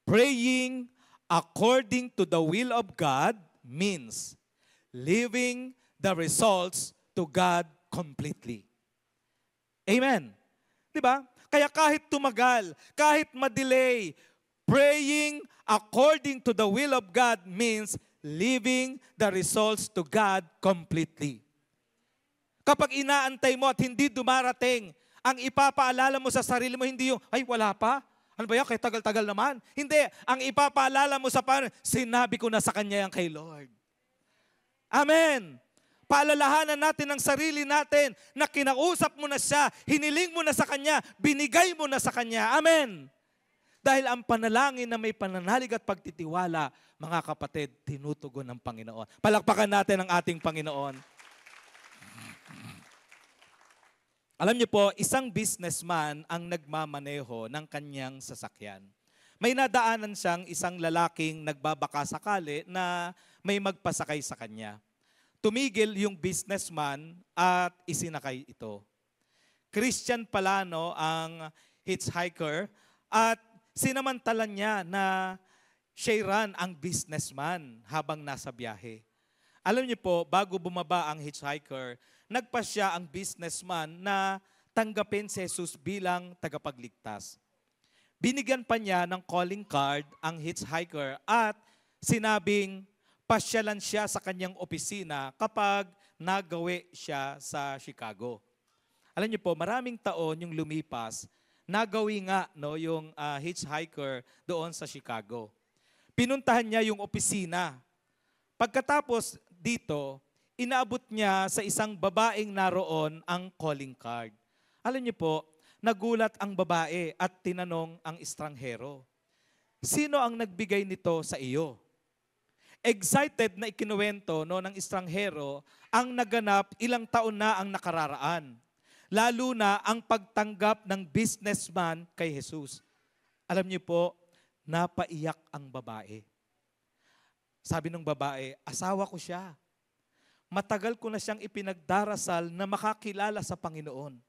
Praying according to the will of God means leaving the results to God completely. Amen. Di ba? Kaya kahit tumagal, kahit madelay, praying according to the will of God means leaving the results to God completely. Kapag inaantay mo at hindi dumarating, ang ipapaalala mo sa sarili mo, hindi yung, ay wala pa. Ano ba yan? Kaya tagal-tagal naman. Hindi. Ang ipapaalala mo sa paano, sinabi ko na sa Kanya yan kay Lord. Amen. Paalalahanan natin ang sarili natin na kinausap mo na siya, hiniling mo na sa Kanya, binigay mo na sa Kanya. Amen. Dahil ang panalangin na may pananalig at pagtitiwala, mga kapatid, tinutugon ng Panginoon. Palakpakan natin ang ating Panginoon. Alam niyo po, isang businessman ang nagmamaneho ng kanyang sasakyan. May nadaanan siyang isang lalaking nagbabakasakali na may magpasakay sa kanya. Tumigil yung businessman at isinakay ito. Christian pala, no, ang hitchhiker at sinamantala niya na shayran ang businessman habang nasa biyahe. Alam niyo po, bago bumaba ang hitchhiker, nagpasya ang businessman na tanggapin si Jesus bilang tagapagligtas. Binigyan pa niya ng calling card ang hitchhiker at sinabing pasyalan siya sa kanyang opisina kapag nagawi siya sa Chicago. Alam niyo po, maraming taon yung lumipas, nagawi nga, no, yung hitchhiker doon sa Chicago. Pinuntahan niya yung opisina Pagkatapos dito, inaabot niya sa isang babaeng naroon ang calling card. Alam niyo po, nagulat ang babae at tinanong ang estranghero, sino ang nagbigay nito sa iyo? Excited na ikinuwento ng estranghero ang naganap ilang taon na ang nakararaan. Lalo na ang pagtanggap ng businessman kay Jesus. Alam niyo po, napaiyak ang babae. Sabi ng babae, asawa ko siya. Matagal ko na siyang ipinagdarasal na makakilala sa Panginoon.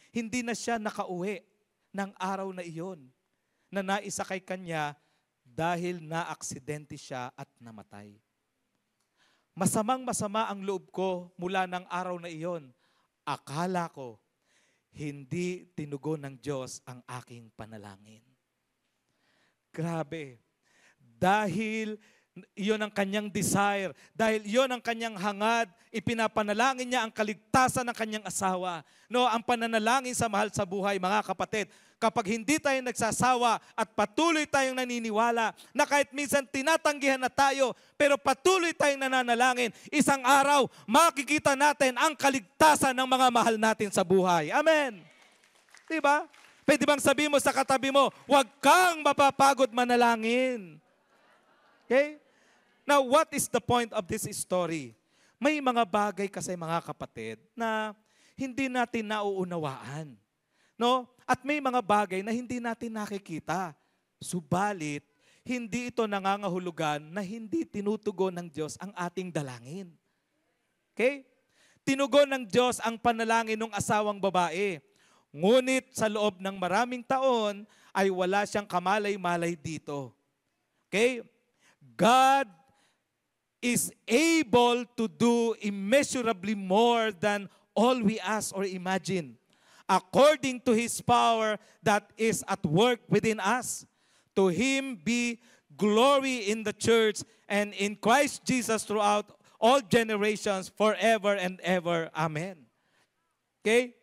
Hindi na siya nakauwi ng araw na iyon na naisakay kanya dahil naaksidente siya at namatay. Masamang-masama ang loob ko mula ng araw na iyon. Akala ko, hindi tinugon ng Diyos ang aking panalangin. Grabe. Dahil iyon ang kanyang desire, dahil iyon ang kanyang hangad, ipinapanalangin niya ang kaligtasan ng kanyang asawa. No, ang pananalangin sa mahal sa buhay, mga kapatid, kapag hindi tayo nagsasawa at patuloy tayong naniniwala na kahit minsan tinatanggihan na tayo, pero patuloy tayong nananalangin, isang araw makikita natin ang kaligtasan ng mga mahal natin sa buhay. Amen. Diba? Pwede bang sabihin mo sa katabi mo, huwag kang mapapagod manalangin. Okay? Now, what is the point of this story? May mga bagay kasi mga kapatid na hindi natin nauunawaan. No? At may mga bagay na hindi natin nakikita. Subalit, hindi ito nangangahulugan na hindi tinutugon ng Diyos ang ating dalangin. Okay? Tinugon ng Diyos ang panalangin ng asawang babae. Ngunit sa loob ng maraming taon ay wala siyang kamalay-malay dito. Okay? God is able to do immeasurably more than all we ask or imagine, according to His power that is at work within us. To Him be glory in the church and in Christ Jesus throughout all generations, forever and ever. Amen. Okay?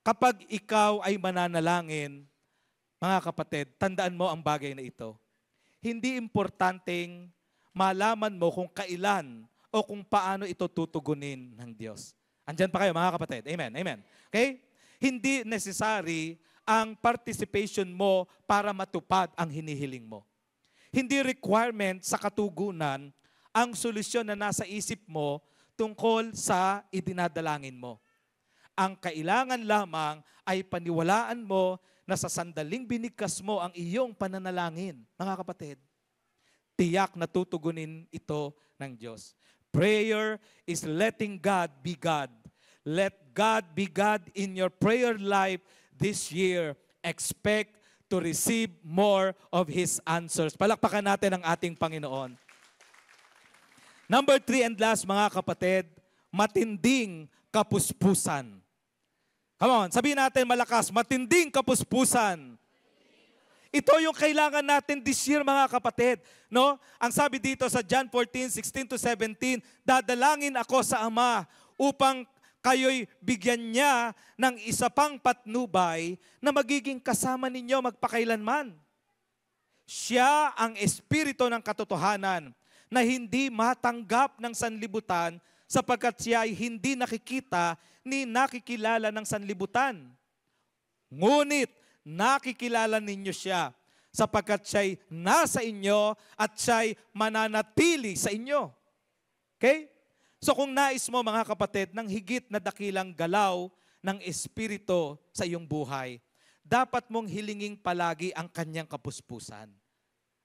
Kapag ikaw ay mananalangin, mga kapatid, tandaan mo ang bagay na ito. Hindi importanteng malaman mo kung kailan o kung paano ito tutugunin ng Diyos. Andyan pa kayo mga kapatid. Amen. Amen. Okay? Hindi necessary ang participation mo para matupad ang hinihiling mo. Hindi requirement sa katugunan ang solusyon na nasa isip mo tungkol sa idinadalangin mo. Ang kailangan lamang ay paniwalaan mo na sa sandaling binigkas mo ang iyong pananalangin, mga kapatid, tiyak na tutugunin ito ng Diyos. Prayer is letting God be God. Let God be God in your prayer life this year. Expect to receive more of His answers. Palakpakan natin ang ating Panginoon. Number 3 and last, mga kapatid, matinding kapuspusan. Come on, sabihin natin malakas, matinding kapuspusan. Ito yung kailangan natin this year, mga kapatid. No? Ang sabi dito sa John 14:16-17, dadalangin ako sa Ama upang kayo'y bigyan niya ng isa pang patnubay na magiging kasama ninyo magpakailanman. Siya ang espiritu ng katotohanan na hindi matanggap ng sanlibutan sapagkat siya ay hindi nakikita ni nakikilala ng sanlibutan. Ngunit nakikilala ninyo siya sapagkat siya'y nasa inyo at siya'y mananatili sa inyo. Okay? So kung nais mo mga kapatid ng higit na dakilang galaw ng Espiritu sa iyong buhay, dapat mong hilingin palagi ang kanyang kapuspusan.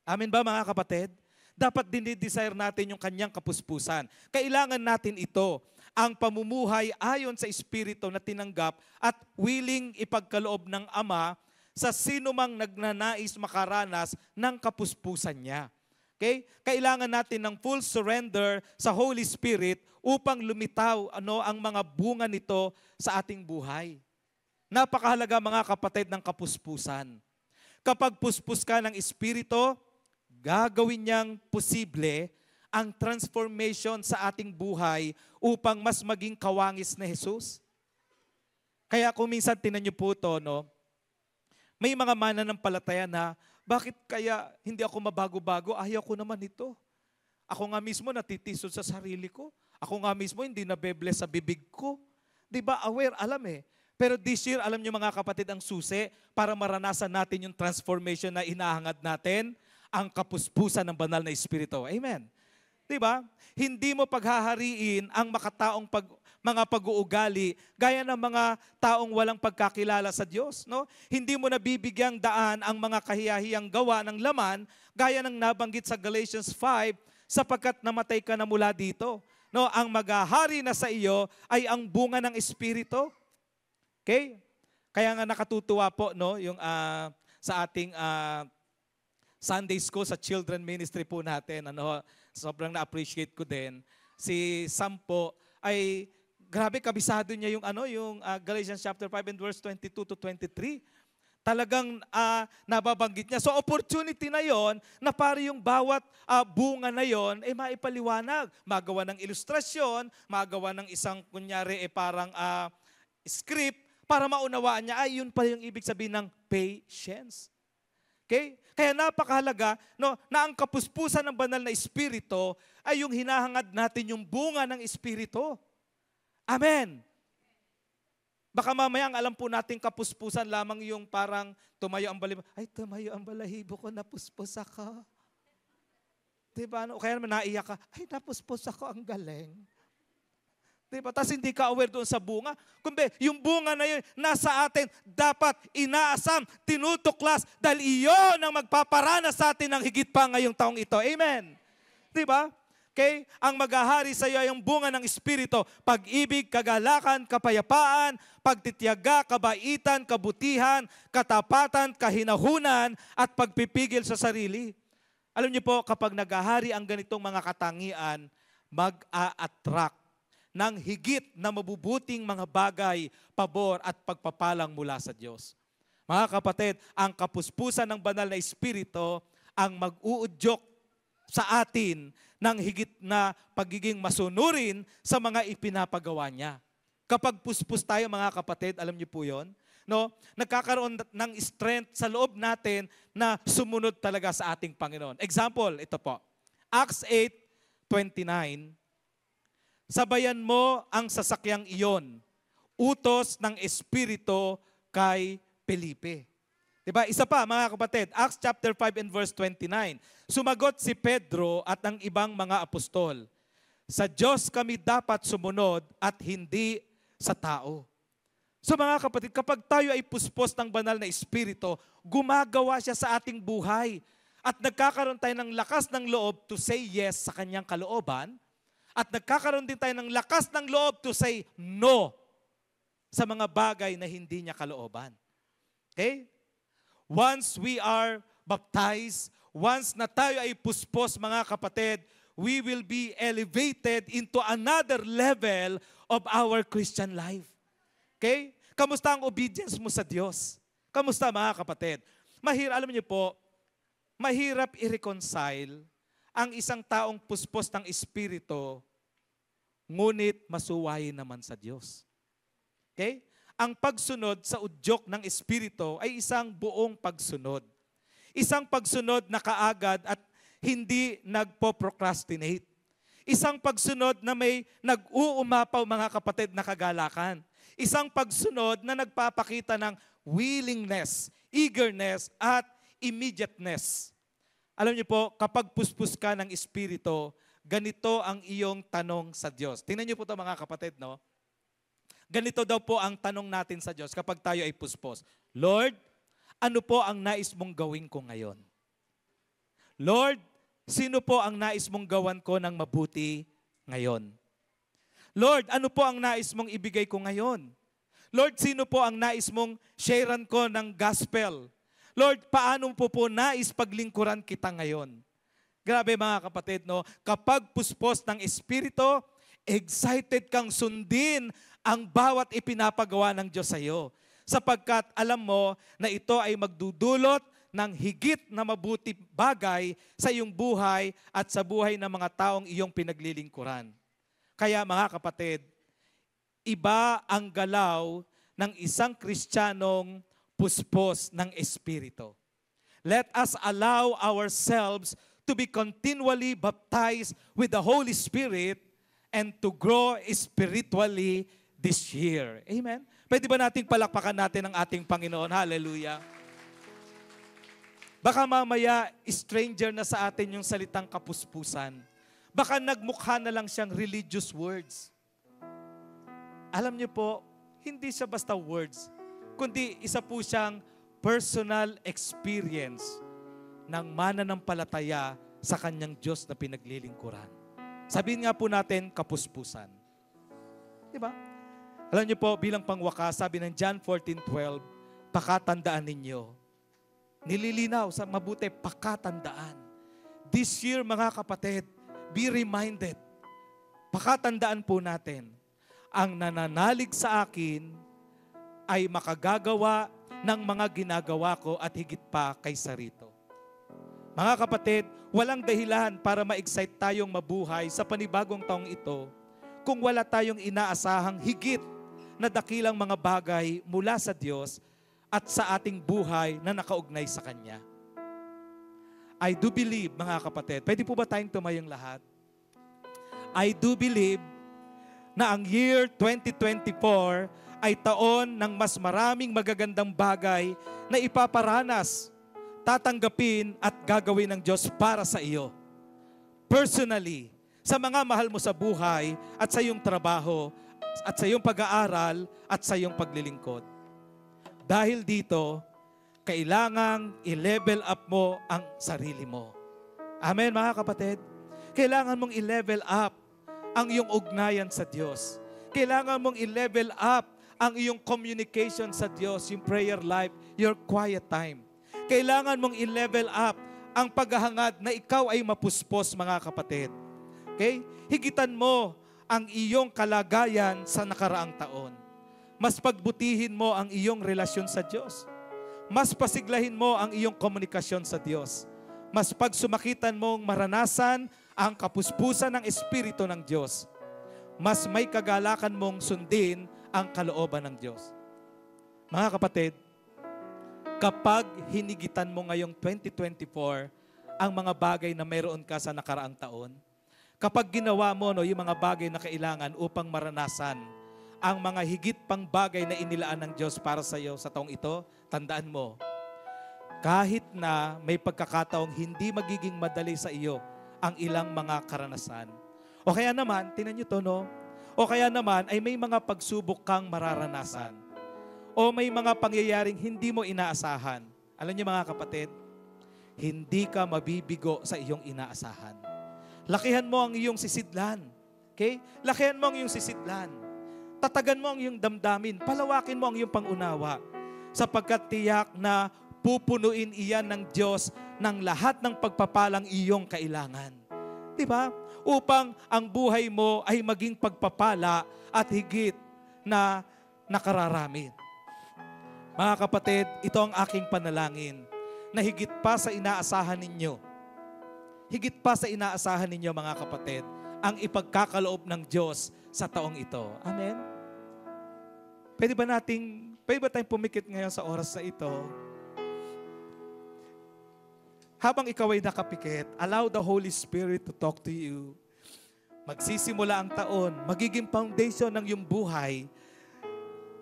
Amen ba mga kapatid? Dapat dinidesire natin yung kanyang kapuspusan. Kailangan natin ito, ang pamumuhay ayon sa Espiritu na tinanggap at willing ipagkaloob ng Ama sa sino mang nagnanais makaranas ng kapuspusan niya. Okay? Kailangan natin ng full surrender sa Holy Spirit upang lumitaw ang mga bunga nito sa ating buhay. Napakahalaga mga kapatid ng kapuspusan. Kapag puspus ka ng Espiritu, gagawin niyang posible ang transformation sa ating buhay upang mas maging kawangis na Jesus. Kaya kung minsan tinan niyo po ito, may mga mananampalataya na, bakit kaya hindi ako mabago-bago? Ayaw ko naman ito. Ako nga mismo natitisod sa sarili ko. Ako nga mismo hindi nabebless sa bibig ko. Di ba? Aware, alam eh. Pero this year, alam niyo mga kapatid, ang susi para maranasan natin yung transformation na inahangad natin, ang kapuspusan ng banal na Espiritu. Amen. Di ba? Hindi mo paghahariin ang mga pag-uugali gaya ng mga taong walang pagkakilala sa Diyos. No? Hindi mo nabibigyang daan ang mga kahiyahiyang gawa ng laman gaya ng nabanggit sa Galatians 5 sapagkat namatay ka na mula dito. No, ang maghahari na sa iyo ay ang bunga ng Espiritu. Okay? Kaya nga nakatutuwa po no yung sa ating Sunday school sa children ministry po natin, sobrang na-appreciate ko din. Si Sam po ay grabe kabisado niya yung Galatians chapter 5 and verse 22 to 23. Talagang nababanggit niya. So opportunity na yon na para yung bawat bunga na yon ay maipaliwanag. Magawa ng ilustrasyon, magawa ng isang kunyari parang script para maunawaan niya, ay yun pala yung ibig sabihin ng patience. Okay? Kaya napakahalaga no, na ang kapuspusan ng banal na Espiritu ay yung hinahangad natin yung bunga ng Espiritu. Amen. Baka mamaya ang alam po natin kapuspusan lamang yung parang tumayo ang balahibo. Ay, tumayo ang balahibo ko, napuspos ako. Diba? O kaya naman naiyak ka, ay, napuspos ako, ang galing. Diba? Tapos hindi ka aware doon sa bunga. Kumbe, yung bunga na yun, nasa atin, dapat inaasam, tinutuklas, dahil iyon ang magpaparana sa atin ng higit pa ngayong taong ito. Amen. Diba? Okay? Ang maghahari sa iyo ay ang bunga ng Espiritu, pag-ibig, kagalakan, kapayapaan, pagtitiyaga, kabaitan, kabutihan, katapatan, kahinahunan, at pagpipigil sa sarili. Alam niyo po, kapag naghahari ang ganitong mga katangian, mag-a-attract ng higit na mabubuting mga bagay, pabor at pagpapalang mula sa Diyos. Mga kapatid, ang kapuspusan ng banal na Espiritu ang mag-uudyok sa atin ng higit na pagiging masunurin sa mga ipinapagawa niya. Kapag puspos tayo mga kapatid, alam niyo po yon, no? Nagkakaroon ng strength sa loob natin na sumunod talaga sa ating Panginoon. Example, ito po. Acts 8:29. Sabayan mo ang sasakyang iyon, utos ng Espiritu kay Felipe. Diba? Isa pa mga kapatid, Acts chapter 5 and verse 29. Sumagot si Pedro at ang ibang mga apostol, sa Diyos kami dapat sumunod at hindi sa tao. So mga kapatid, kapag tayo ay puspos ng banal na Espiritu, gumagawa siya sa ating buhay. At nagkakaroon tayo ng lakas ng loob to say yes sa kanyang kalooban. At nagkakaroon din tayo ng lakas ng loob to say no sa mga bagay na hindi niya kalooban. Okay? Once we are baptized, once na tayo ay puspos mga kapatid, we will be elevated into another level of our Christian life. Okay? Kamusta ang obedience mo sa Diyos? Kamusta mga kapatid? Alam niyo po, mahirap i-reconcile ang isang taong puspos ng Espiritu, ngunit masuwayin naman sa Diyos. Okay? Ang pagsunod sa udyok ng Espiritu ay isang buong pagsunod. Isang pagsunod na kaagad at hindi nagpo-procrastinate. Isang pagsunod na may nag-uumapaw mga kapatid na kagalakan. Isang pagsunod na nagpapakita ng willingness, eagerness, at immediateness. Alam niyo po, kapag puspos ka ng Espiritu, ganito ang iyong tanong sa Diyos. Tingnan niyo po ito mga kapatid, no? Ganito daw po ang tanong natin sa Diyos kapag tayo ay puspos. Lord, ano po ang nais mong gawin ko ngayon? Lord, sino po ang nais mong gawan ko ng mabuti ngayon? Lord, ano po ang nais mong ibigay ko ngayon? Lord, sino po ang nais mong sharean ko ng gospel? Lord, paano po nais paglingkuran kita ngayon? Grabe mga kapatid, no? Kapag puspos ng Espiritu, excited kang sundin ang bawat ipinapagawa ng Diyos sa iyo. Sapagkat alam mo na ito ay magdudulot ng higit na mabuti bagay sa iyong buhay at sa buhay ng mga taong iyong pinaglilingkuran. Kaya mga kapatid, iba ang galaw ng isang Kristiyanong puspos ng Espiritu. Let us allow ourselves to be continually baptized with the Holy Spirit and to grow spiritually this year. Amen? Pwede ba nating palakpakan natin ang ating Panginoon? Hallelujah. Baka mamaya, stranger na sa atin yung salitang kapuspusan. Baka nagmukha na lang siyang religious words. Alam niyo po, hindi siya basta words, kundi isa po siyang personal experience ng mananampalataya sa kanyang Diyos na pinaglilingkuran. Sabihin nga po natin, kapuspusan. Diba? Alam niyo po, bilang pangwakas, sabi ng John 14:12, pakatandaan ninyo. Nililinaw sa mabuti, pakatandaan. This year, mga kapatid, be reminded. Pakatandaan po natin, ang nananalig sa akin ay makagagawa ng mga ginagawa ko at higit pa kaysa rito. Mga kapatid, walang dahilan para ma-excite tayong mabuhay sa panibagong taong ito kung wala tayong inaasahang higit na dakilang mga bagay mula sa Diyos at sa ating buhay na nakaugnay sa Kanya. I do believe, mga kapatid, pwede po ba tayong tumayong lahat? I do believe na ang year 2024 ay taon ng mas maraming magagandang bagay na ipaparanas, tatanggapin at gagawin ng Diyos para sa iyo. Personally, sa mga mahal mo sa buhay at sa iyong trabaho at sa iyong pag-aaral at sa iyong paglilingkod. Dahil dito, kailangang i-level up mo ang sarili mo. Amen, mga kapatid? Kailangan mong i-level up ang iyong ugnayan sa Diyos. Kailangan mong i-level up ang iyong communication sa Diyos, yung prayer life, your quiet time. Kailangan mong i-level up ang paghahangad na ikaw ay mapuspos, mga kapatid. Okay? Higitan mo ang iyong kalagayan sa nakaraang taon. Mas pagbutihin mo ang iyong relasyon sa Diyos. Mas pasiglahin mo ang iyong komunikasyon sa Diyos. Mas pagsumakitan mong maranasan ang kapuspusan ng Espiritu ng Diyos. Mas may kagalakan mong sundin ang kalooban ng Diyos. Mga kapatid, kapag hinigitan mo ngayong 2024 ang mga bagay na mayroon ka sa nakaraang taon, kapag ginawa mo yung mga bagay na kailangan upang maranasan ang mga higit pang bagay na inilaan ng Diyos para sa iyo sa taong ito, tandaan mo, kahit na may pagkakataong hindi magiging madali sa iyo ang ilang mga karanasan. O kaya naman, tingnan nyo to, no? O kaya naman ay may mga pagsubok kang mararanasan. O may mga pangyayaring hindi mo inaasahan. Alam niyo mga kapatid, hindi ka mabibigo sa iyong inaasahan. Lakihan mo ang iyong sisidlan. Okay? Lakihan mo ang iyong sisidlan. Tatagan mo ang iyong damdamin. Palawakin mo ang iyong pangunawa. Sapagkat tiyak na pupunuin iyan ng Diyos ng lahat ng pagpapalang iyong kailangan. Diba? Upang ang buhay mo ay maging pagpapala at higit na nakararami. Mga kapatid, ito ang aking panalangin na higit pa sa inaasahan ninyo. Higit pa sa inaasahan ninyo, mga kapatid, ang ipagkakaloob ng Diyos sa taong ito. Amen? Pwede ba tayong pumikit ngayon sa oras na ito? Habang ikaw ay nakapikit, allow the Holy Spirit to talk to you. Magsisimula ang taon, magiging foundation ng iyong buhay.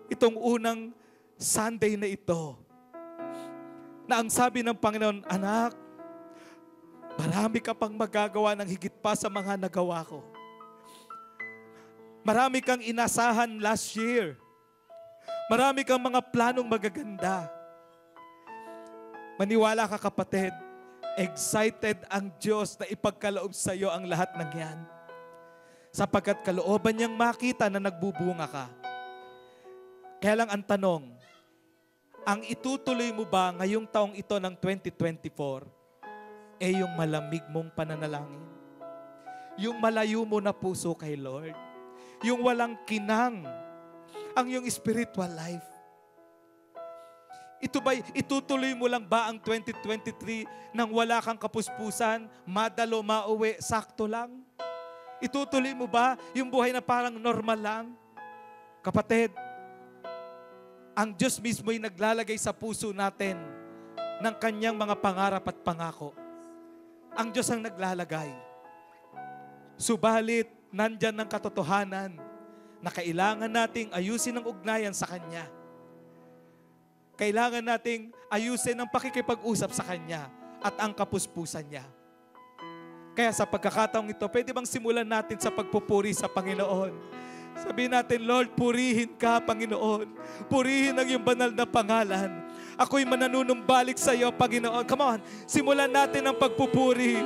Itong unang Sunday na ito, na ang sabi ng Panginoon, anak, marami ka pang magagawa ng higit pa sa mga nagawa ko. Marami kang inasahan last year. Marami kang mga planong magaganda. Maniwala ka, kapatid, excited ang Diyos na ipagkaloob sa iyo ang lahat ng yan. Sapagkat kalooban niyang makita na nagbubunga ka. Kaya lang ang tanong, ang itutuloy mo ba ngayong taong ito ng 2024 yung malamig mong pananalangin? Yung malayo mo na puso kay Lord? Yung walang kinang ang iyong spiritual life? Ito ba, itutuloy mo lang ba ang 2023 nang wala kang kapuspusan, madalo, mauwi, sakto lang? Itutuloy mo ba yung buhay na parang normal lang? Kapatid, ang Diyos mismo ay naglalagay sa puso natin ng kanyang mga pangarap at pangako. ang Diyos ang naglalagay. Subalit, nandyan ang katotohanan na kailangan nating ayusin ang ugnayan sa Kanya. Kailangan nating ayusin ang pakikipag-usap sa Kanya at ang kapuspusan niya. Kaya sa pagkakataong ito, pwede bang simulan natin sa pagpupuri sa Panginoon? Sabihin natin, Lord, purihin ka, Panginoon. Purihin ang iyong banal na pangalan. Ako'y mananunumbalik sa iyo, Panginoon. Come on, simulan natin ang pagpupuri.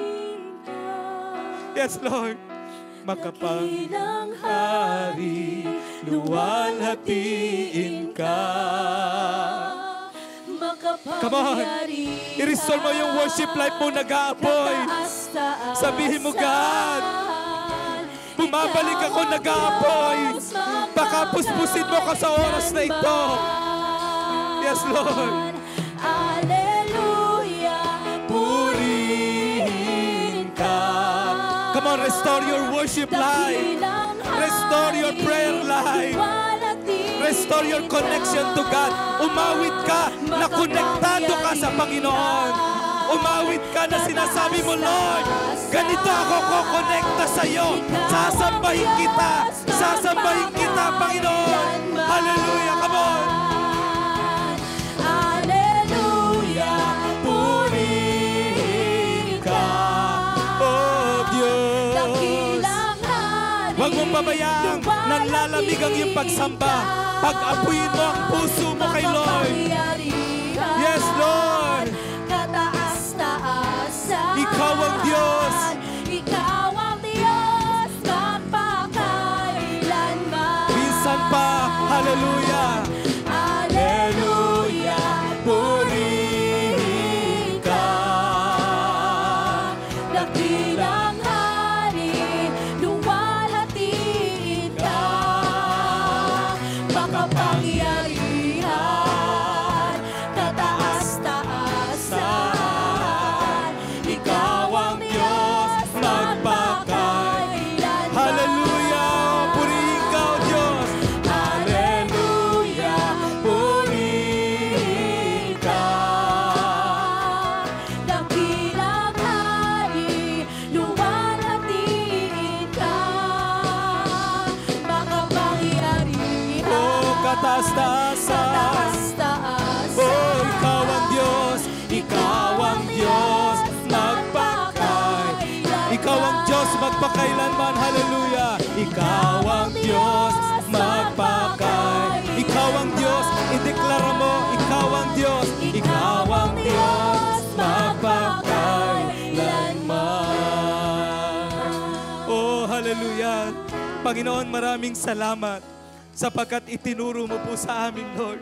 Yes, Lord. Makapangyarihang Hari, luwalhatiin ka. Come on, i-restore mo yung worship life mo nag-aapoy. Sabihin mo, God, bumabalik ako nag-aapoy. Pakapuspusin mo ka sa oras na ito. Yes, Lord. Hallelujah, Purihin ka. Come on, restore your worship life. Restore your prayer life. Restore your connection to God. Umawit ka na konektado ka sa Panginoon. Umawit ka na sinasabi mo, Lord, ganito ako kukonekta sa iyo. Sasambahin kita. Sasambahin kita, Panginoon. Hallelujah. Come on. Hallelujah, purihin ka. Oh, Diyos. Dakilang hari, Huwag mong pabayaan. Nanlalamig ang iyong pagsamba. Pag-apuyin mo ang puso mo kay Lord. Yes, Lord. Kataas-taasan. Ikaw ang Diyos. Ikaw ang Diyos, magpakailanman. Minsan pa, hallelujah. Hallelujah, Purihin ka. dakilang hari, luwalhatiin ka. Makapangyarihan, kataas-taasan. Ikaw ang Diyos, magpakailanman. Hallelujah. Purihin ka, O Diyos. Hallelujah, purihin ka. Dakilang hari, luwalhatiin ka. Makapangyarihan, Oh, kataas-taasan. kataas-taasan. Oh, ikaw ang Diyos. Ikaw ang Diyos. Ikaw ang Diyos magpakailanman. Hallelujah. Ikaw ang Diyos magpakailanman. Ikaw ang Diyos. Ideklara mo. Ikaw ang Diyos. Ikaw ang Diyos magpakailanman. Oh, hallelujah. Panginoon, maraming salamat sapagkat itinuro mo po sa amin, Lord,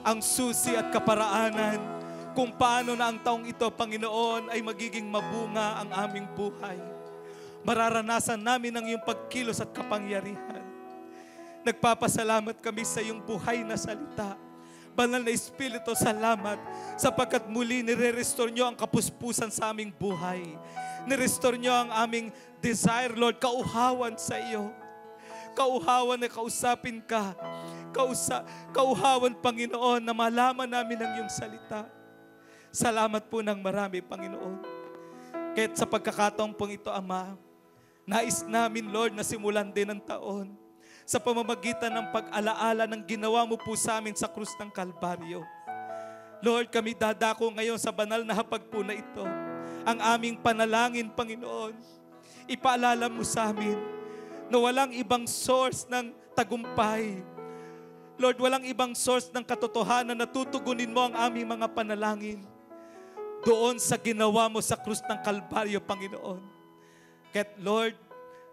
ang susi at kaparaanan kung paano na ang taong ito, Panginoon, ay magiging mabunga ang aming buhay. Mararanasan namin ang iyong pagkilos at kapangyarihan. Nagpapasalamat kami sa iyong buhay na salita. Banal na Espiritu, salamat sapagkat muli nire-restore nyo ang kapuspusan sa aming buhay. Nirestore nyo ang aming desire, Lord, kauhawan sa iyo. Kauhawan na kausapin ka. Kauhawan, Panginoon, na malaman namin ang iyong salita. Salamat po ng marami, Panginoon. Kahit sa pagkakataong pong ito, Ama, nais namin, Lord, na simulan din ang taon sa pamamagitan ng pag-alaala ng ginawa mo po sa amin sa krus ng Kalbaryo. Lord, kami dadako ngayon sa banal na hapag po na ito. Ang aming panalangin, Panginoon, ipaalala mo sa amin na walang ibang source ng tagumpay. Lord, walang ibang source ng katotohanan na tutugunin mo ang aming mga panalangin doon sa ginawa mo sa krus ng Kalbaryo, Panginoon. Kaya't Lord,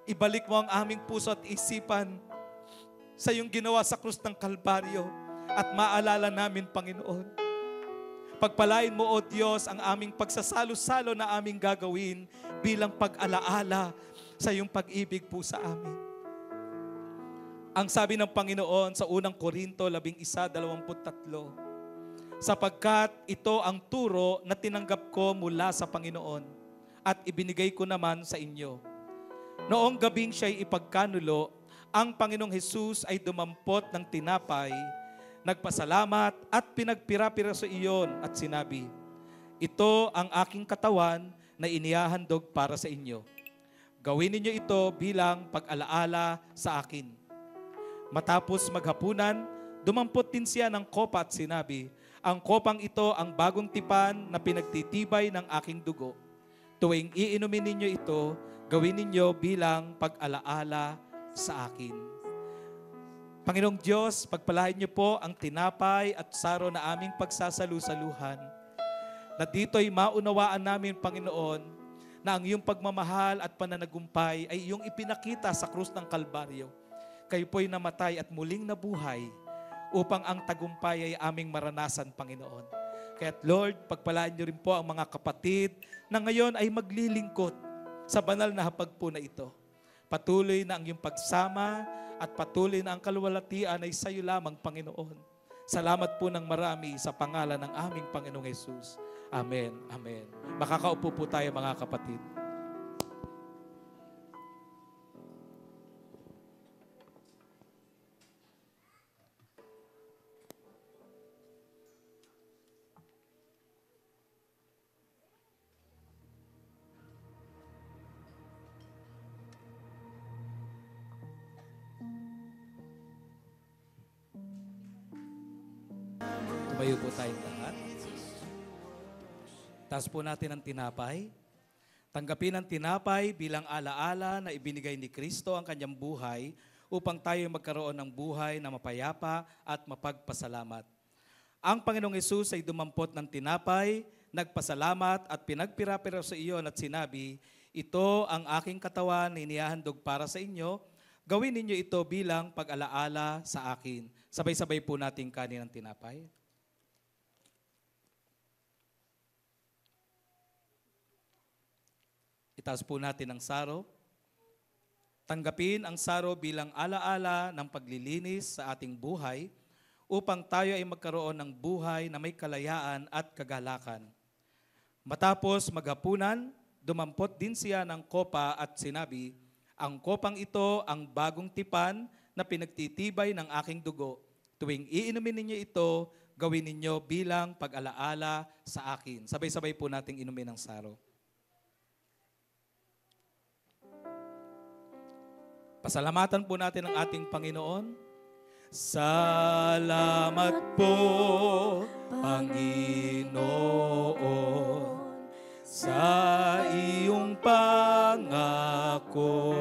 ibalik mo ang aming puso at isipan sa iyong ginawa sa krus ng Kalbaryo at maalala namin, Panginoon. Pagpalain mo, O Diyos, ang aming pagsasalo-salo na aming gagawin bilang pag-alaala sa iyong pag-ibig po sa amin. Ang sabi ng Panginoon sa unang Korinto 11:23, sapagkat ito ang turo na tinanggap ko mula sa Panginoon at ibinigay ko naman sa inyo. Noong gabing siya'y ipagkanulo, ang Panginoong Hesus ay dumampot ng tinapay, nagpasalamat at pinagpira-pira sa iyon at sinabi, ito ang aking katawan na inihahandog para sa inyo. Gawin ninyo ito bilang pag-alaala sa akin. Matapos maghapunan, dumampot din siya ng kopa at sinabi, ang kopang ito ang bagong tipan na pinagtitibay ng aking dugo. Tuwing iinumin ninyo ito, gawin ninyo bilang pag-alaala sa akin. Panginoong Diyos, pagpalain niyo po ang tinapay at saro na aming pagsasalu-saluhan. Na dito'y maunawaan namin, Panginoon, na ang iyong pagmamahal at pananagumpay ay iyong ipinakita sa krus ng Kalbaryo. Kayo po'y namatay at muling nabuhay upang ang tagumpay ay aming maranasan, Panginoon. Kaya't Lord, pagpalain niyo rin po ang mga kapatid na ngayon ay maglilingkod sa banal na hapagpo na ito. Patuloy na ang iyong pagsama at patuloy na ang kaluwalhatian ay sa iyo lamang, Panginoon. Salamat po ng marami sa pangalan ng aming Panginoong Hesus. Amen. Amen. Makakaupo po tayo, mga kapatid. Tumayo po tayong lahat. Taas po natin ang tinapay. Tanggapin ang tinapay bilang alaala na ibinigay ni Kristo ang kanyang buhay upang tayo magkaroon ng buhay na mapayapa at mapagpasalamat. Ang Panginoong Hesus ay dumampot ng tinapay, nagpasalamat at pinagpira-pira sa iyon at sinabi, ito ang aking katawan na inihahandog para sa inyo. Gawin ninyo ito bilang pag-alaala sa akin. Sabay-sabay po natin kanin ng tinapay. Itaas po natin ang saro. Tanggapin ang saro bilang alaala ng paglilinis sa ating buhay upang tayo ay magkaroon ng buhay na may kalayaan at kagalakan. Matapos maghapunan, dumampot din siya ng kopa at sinabi, ang kopang ito ang bagong tipan na pinagtitibay ng aking dugo. Tuwing iinumin ninyo ito, gawin ninyo bilang pag-alaala sa akin. Sabay-sabay po nating inumin ang saro. Pasalamatan po natin ang ating Panginoon. Salamat po, Panginoon, sa iyong pangako.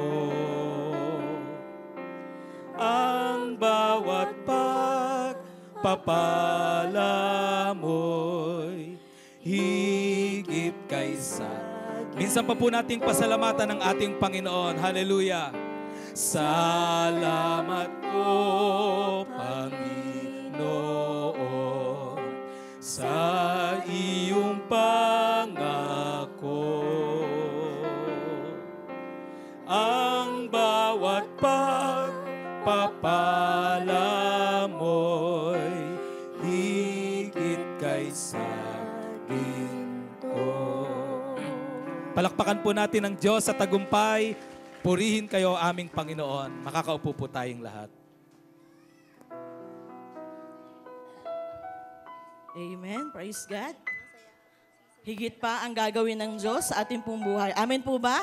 Ang bawat pagpapala mo'y higit kaysa. Minsan pa po nating pasalamatan ang ating Panginoon. Hallelujah! Salamat po, Panginoon, sa iyong pangako. Ang bawat pagpapala mo'y higit kaysa ginto. Palakpakan po natin ang Diyos sa tagumpay. Purihin kayo aming Panginoon. Makakaupo po tayong lahat. Amen. Praise God. Higit pa ang gagawin ng Diyos sa ating pong buhay. Amen po ba?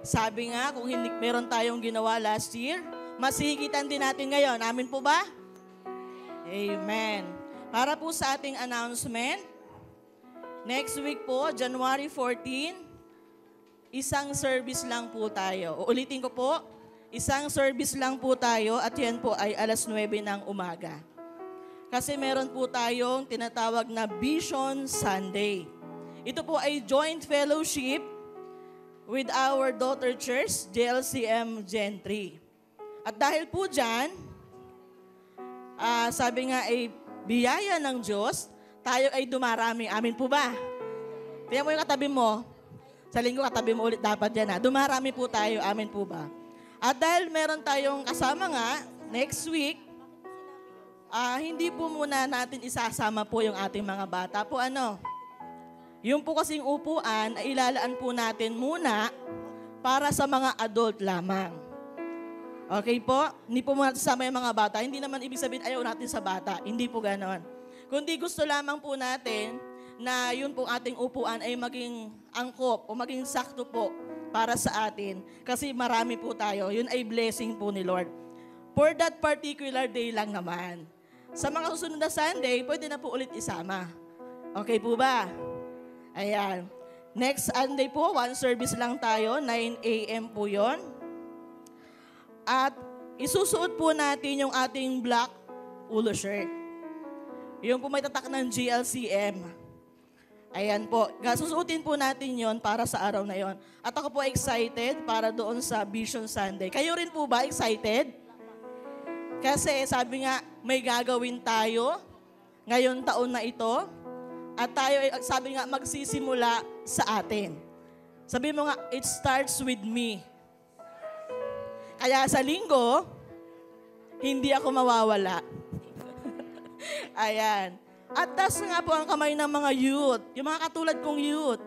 Sabi nga, kung hindi meron tayong ginawa last year, mas hihigitan din natin ngayon. Amen po ba? Amen. Para po sa ating announcement, next week po, January 14, isang service lang po tayo. Uulitin ko po, isang service lang po tayo at yan po ay alas 9 ng umaga. Kasi meron po tayong tinatawag na Vision Sunday. Ito po ay joint fellowship with our daughter church, JLCM Gen 3. At dahil po dyan, sabi nga ay biyaya ng Diyos, tayo ay dumarami. Amin po ba? Tingnan mo yung katabi mo. Sa linggo katabi mo ulit dapat yan. Dumarami po tayo. Amin po ba? At dahil meron tayong kasama nga, next week, hindi po muna natin isasama po yung ating mga bata po yung po kasing upuan ay ilalaan po natin muna para sa mga adult lamang. Okay po? Hindi po muna sasama yung mga bata. Hindi naman ibig sabihin ayaw natin sa bata. Hindi po ganon. Kundi gusto lamang po natin na yun po ating upuan ay maging angkop o maging sakto po para sa atin. Kasi marami po tayo. Yun ay blessing po ni Lord. For that particular day lang naman. Sa mga susunod na Sunday, pwede na po ulit isama. Okay po ba? Ayan. Next Sunday po, one service lang tayo. 9 a.m. po yon. At isusuot po natin yung ating black ulo shirt. Yung po may tatak ng GLCM. Ayan po. Susuotin po natin yon para sa araw na yon. At ako po excited para doon sa Vision Sunday. Kayo rin po ba excited? Kasi sabi nga, may gagawin tayo ngayon taon na ito. At tayo, sabi nga, magsisimula sa atin. Sabi mo nga, it starts with me. Kaya sa linggo, hindi ako mawawala. Ayan. At taas nga po ang kamay ng mga youth. Yung mga katulad kong youth.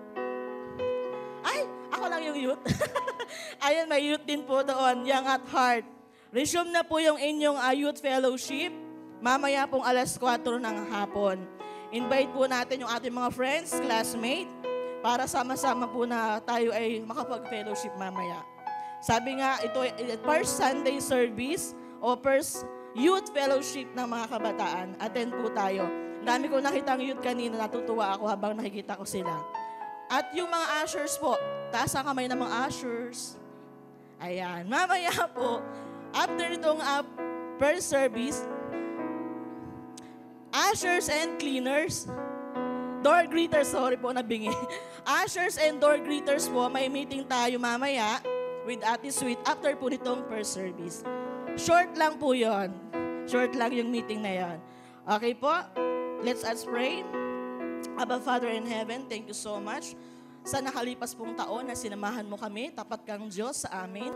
Ay, ako lang yung youth. Ayan, may youth din po doon, young at heart. Resume na po yung inyong youth fellowship. Mamaya pong 4:00 ng hapon. Invite po natin yung ating mga friends, classmate, para sama-sama po na tayo ay makapag-fellowship mamaya. Sabi nga, ito ay first Sunday service o first youth fellowship ng mga kabataan. Attend po tayo. Dami ko nakitang youth kanina, natutuwa ako habang nakikita ko sila. At yung mga ushers po, taas ang kamay ng mga ushers. Ayan, mamaya po, after itong first service, ushers and cleaners, door greeters, sorry po, nabingi. Ushers and door greeters po, may meeting tayo mamaya with Ate Sweet after po nitong first service. Short lang po yon. Short lang yung meeting na yon. Okay po? Let's us pray. Abba Father in heaven, thank you so much sa nakalipas pong taon na sinamahan mo kami. Tapat kang Diyos sa amin.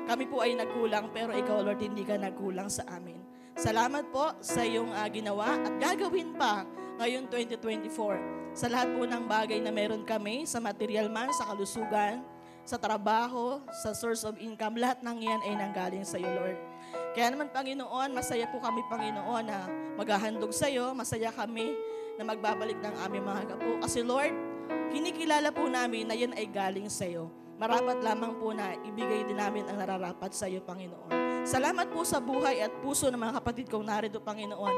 Kami po ay nagkulang, pero ikaw, Lord, hindi ka nagkulang sa amin. Salamat po sa iyong ginawa at gagawin pa ngayon 2024. Sa lahat po ng bagay na meron kami, sa material man, sa kalusugan, sa trabaho, sa source of income, lahat ng yan ay nanggaling sa iyo, Lord. Kaya naman, Panginoon, masaya po kami, Panginoon, na maghahandog sa iyo. Masaya kami na magbabalik ng aming mga kapo. Kasi, Lord, kinikilala po namin na yan ay galing sa iyo. Marapat lamang po na ibigay din namin ang nararapat sa iyo, Panginoon. Salamat po sa buhay at puso ng mga kapatid kong narito, Panginoon,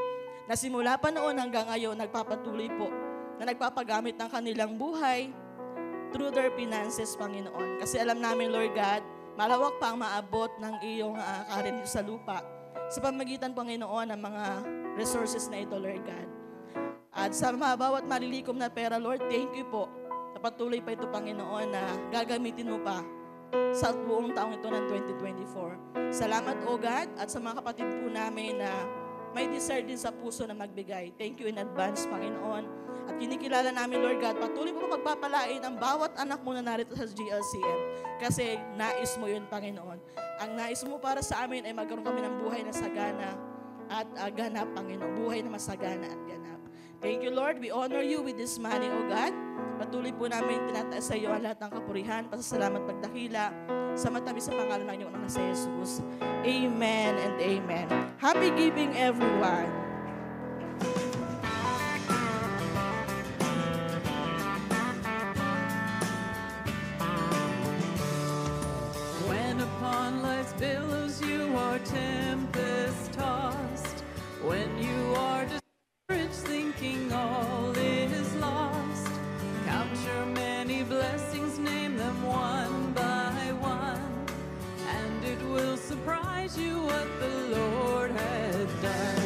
na simula pa noon hanggang ngayon, nagpapatuloy po, na nagpapagamit ng kanilang buhay through their finances, Panginoon. Kasi alam namin, Lord God, malawak pa ang maabot ng iyong karin sa lupa sa pamagitan, Panginoon, ng mga resources na ito, Lord God. At sa mga bawat malilikom na pera, Lord, thank you po. Patuloy pa ito, Panginoon, na gagamitin mo pa sa buong taong ito ng 2024. Salamat, O God, at sa mga kapatid po namin na may desire din sa puso na magbigay. Thank you in advance, Panginoon. At kinikilala namin, Lord God, patuloy mo magpapalain ang bawat anak mo na narito sa GLCM. Kasi nais mo yun, Panginoon. Ang nais mo para sa amin ay magkaroon kami ng buhay na sagana at ganap, Panginoon. Buhay na masagana at ganap. Thank you, Lord. We honor you with this money, O God. Patuloy po namin tinataas sa iyo ang lahat ng kapurihan, pasasalamat, pagdakila, sa matamis sa pangalan ng iyong anak na si Jesus. Amen and amen. Happy giving, everyone. When upon life's billows you are tempest tossed, when you are discouraged thinking all is lost, count your many blessings, name them one by one, and it will surprise you what the Lord has done.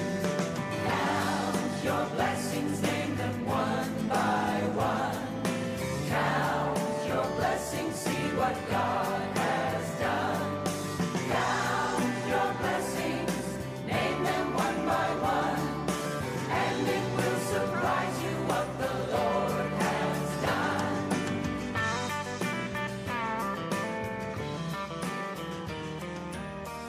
Count your blessings, name them one by one. Count your blessings, see what God has done. Count your blessings, name them one by one, and it will surprise you what the Lord has done.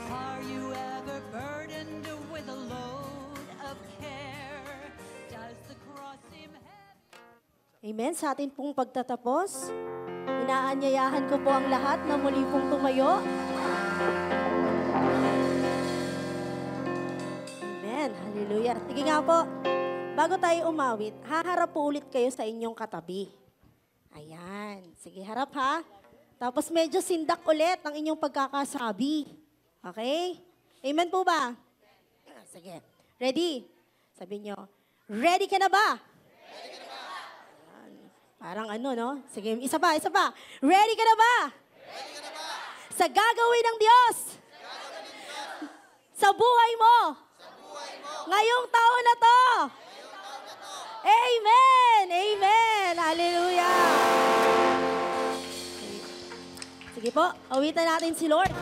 Are you ever burdened with a load of care? Does the cross seem heavy? Amen. Sa atin pong pagtatapos, inaanyayahan ko po ang lahat na muli pong tumayo. Amen. Hallelujah. Sige nga po. bago tayo umawit, haharap po ulit kayo sa inyong katabi. Ayan. Sige, harap ha. Tapos medyo sindak ulit ang inyong pagkakasabi. Okay? Amen po ba? Sige. Ready? Sabi nyo, ready ka na ba? Ready ka na ba? Ayan. Parang ano, no? Sige, isa pa. Ready ka na ba? Ready ka na ba? Sa gagawin ng Diyos. Sa buhay mo. Ngayong taon na to. Amen! Amen! Hallelujah! Sige po, awitan natin si Lord.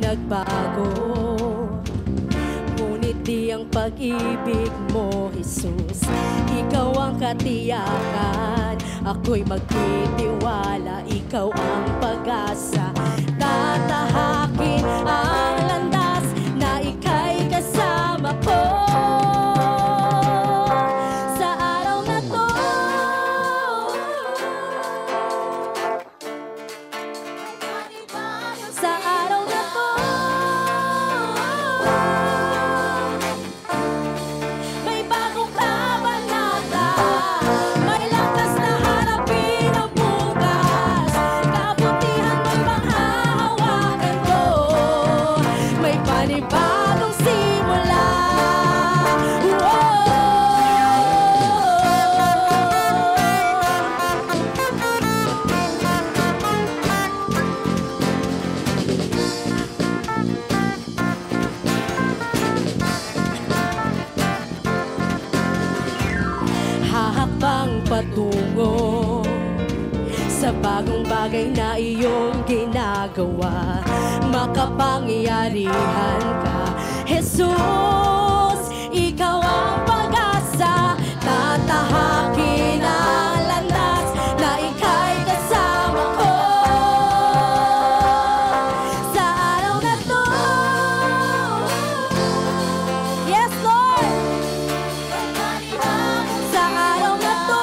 Nagbago, ngunit di ang pag-ibig mo, Jesus. Ikaw ang katiyakan, ako'y magtitiwala. Ikaw ang pag-asa, tatahakin ang landas na ika'y kasama ko. Sa araw na to, sa araw na to, may bagong kabanata, may lakas na harapin ang bukas. Kabutihan mo'y manghahawakan ko, may panibagong simula. Hahakbang patungo sa bagong bagay na iyong ginagawa. Makapangyarihan ka, Jesus. Ikaw ang pag-asa, tatahakin ang landas na ika'y kasama ko. Sa araw na to, yes Lord, sa araw na to,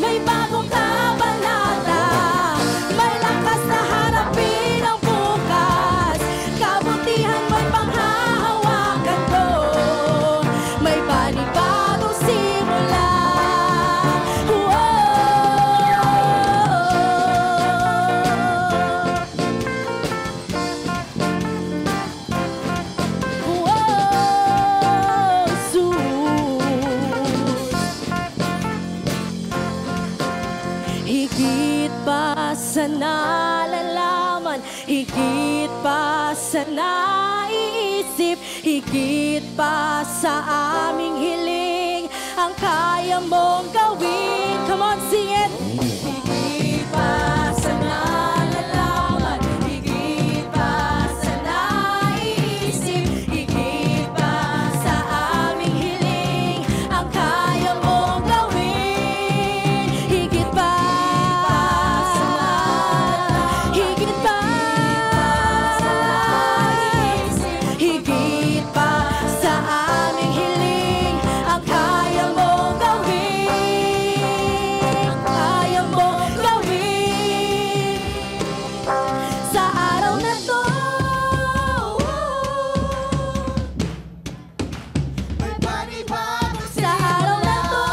may bagong kabanata, may lakas na harapin ang bukas. Kabutihan mo'y panghahawakan ko, may panibagong simula. Higit pa sa nalalaman, higit pa sa naiisip, higit pa sa aming hiling, ang kaya mong gawin. Come on, sing it! Higit pa sa nalalaman, higit pa sa naiisip, higit pa sa aming hiling, ang kaya mong gawin. Higit pa, higit pa, higit pa sa aming hiling, ang kaya mong gawin, ang kaya mong gawin. Sa araw na to, sa araw na to,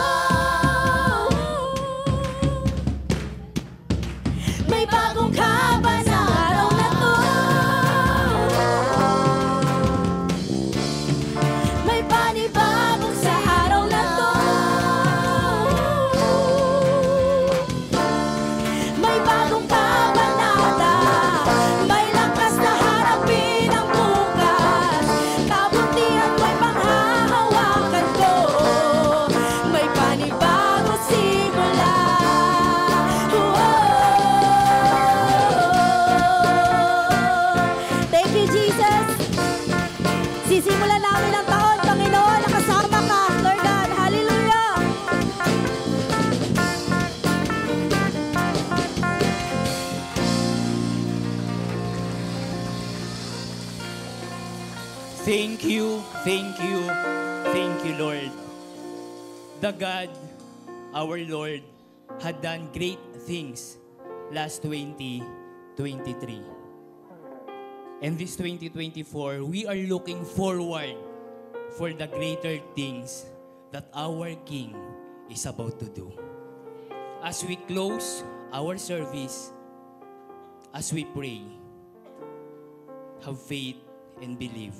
may bagong kabanata. Sa araw na to, may panibagong sa araw na to, may bagong kabanata, may lakas na harapin ang bukas. Kabutihan mo'y panghahawakan ko, may panibagong simula. Thank you, Jesus. Sisimulan namin ang taon, Panginoon, nakasama ka, Lord God. Hallelujah. Thank you, thank you, thank you, Lord. The God, our Lord, had done great things last 2023. And this 2024, we are looking forward for the greater things that our King is about to do. As we close our service, as we pray, have faith and believe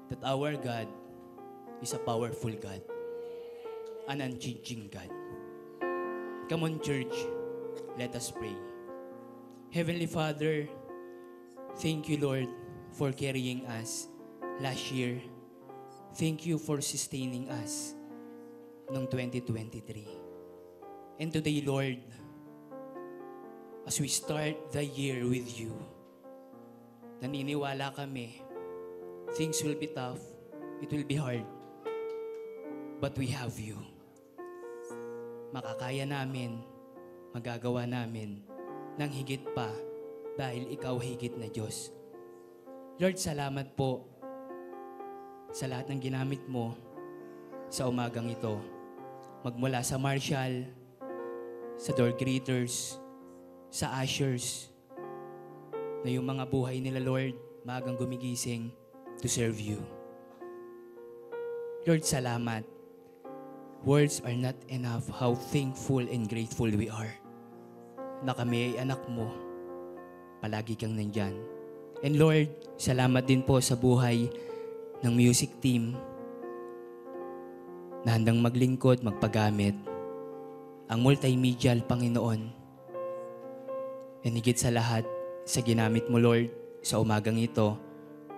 that our God is a powerful God, an unchanging God. Come on, church, let us pray. Heavenly Father, thank you, Lord, for carrying us last year. Thank you for sustaining us noong 2023. And today, Lord, as we start the year with you, naniniwala kami, things will be tough, it will be hard, but we have you. Makakaya namin, magagawa namin ng higit pa dahil ikaw higit na Diyos. Lord, salamat po sa lahat ng ginamit mo sa umagang ito. Magmula sa Marshall, sa door greeters, sa ushers, na yung mga buhay nila, Lord, maagang gumigising to serve you. Lord, salamat. Words are not enough how thankful and grateful we are na kami ay anak mo. Palagi kang nandyan. And Lord, salamat din po sa buhay ng music team na handang maglingkod, magpagamit ang multimedia, Panginoon. And higit sa lahat, sa ginamit mo, Lord, sa umagang ito,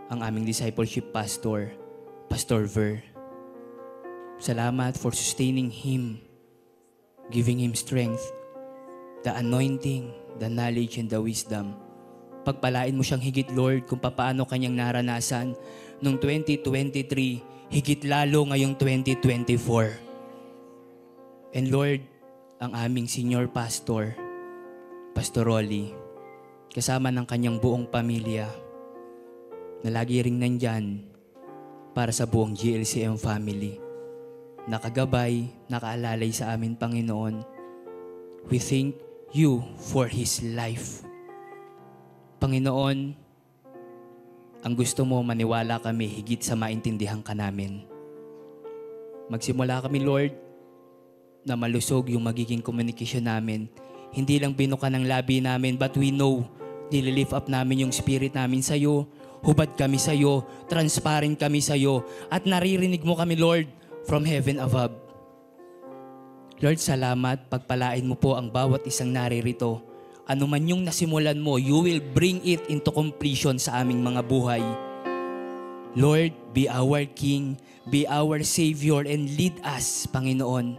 ang aming discipleship pastor, Pastor Ver. Salamat for sustaining him, giving him strength, the anointing, the knowledge, and the wisdom. Pagpalain mo siyang higit, Lord, kung paano kanyang naranasan noong 2023, higit lalo ngayong 2024. And Lord, ang aming senior pastor, Pastor Rolly, kasama ng kanyang buong pamilya, na lagi ring nandyan para sa buong GLCM family. Nakagabay, nakaalalay sa amin, Panginoon. We thank you for his life. Panginoon, ang gusto mo, maniwala kami higit sa maintindihan ka namin. Magsimula kami, Lord, na malusog yung magiging komunikasyon namin. Hindi lang binuka ng labi namin, but we know, nililift up namin yung spirit namin sa'yo, hubad kami sa'yo, transparent kami sa'yo, at naririnig mo kami, Lord, from heaven above. Lord, salamat. Pagpalain mo po ang bawat isang naririto. Ano man yung nasimulan mo, you will bring it into completion sa aming mga buhay. Lord, be our King, be our Savior, and lead us, Panginoon.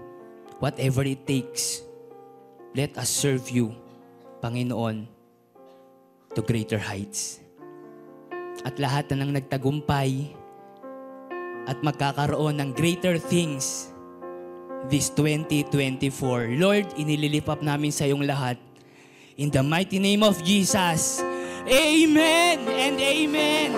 Whatever it takes, let us serve you, Panginoon, to greater heights. At lahat na nang nagtagumpay, at magkakaroon ng greater things this 2024. Lord, inililift up namin sa iyong lahat. In the mighty name of Jesus, Amen and Amen.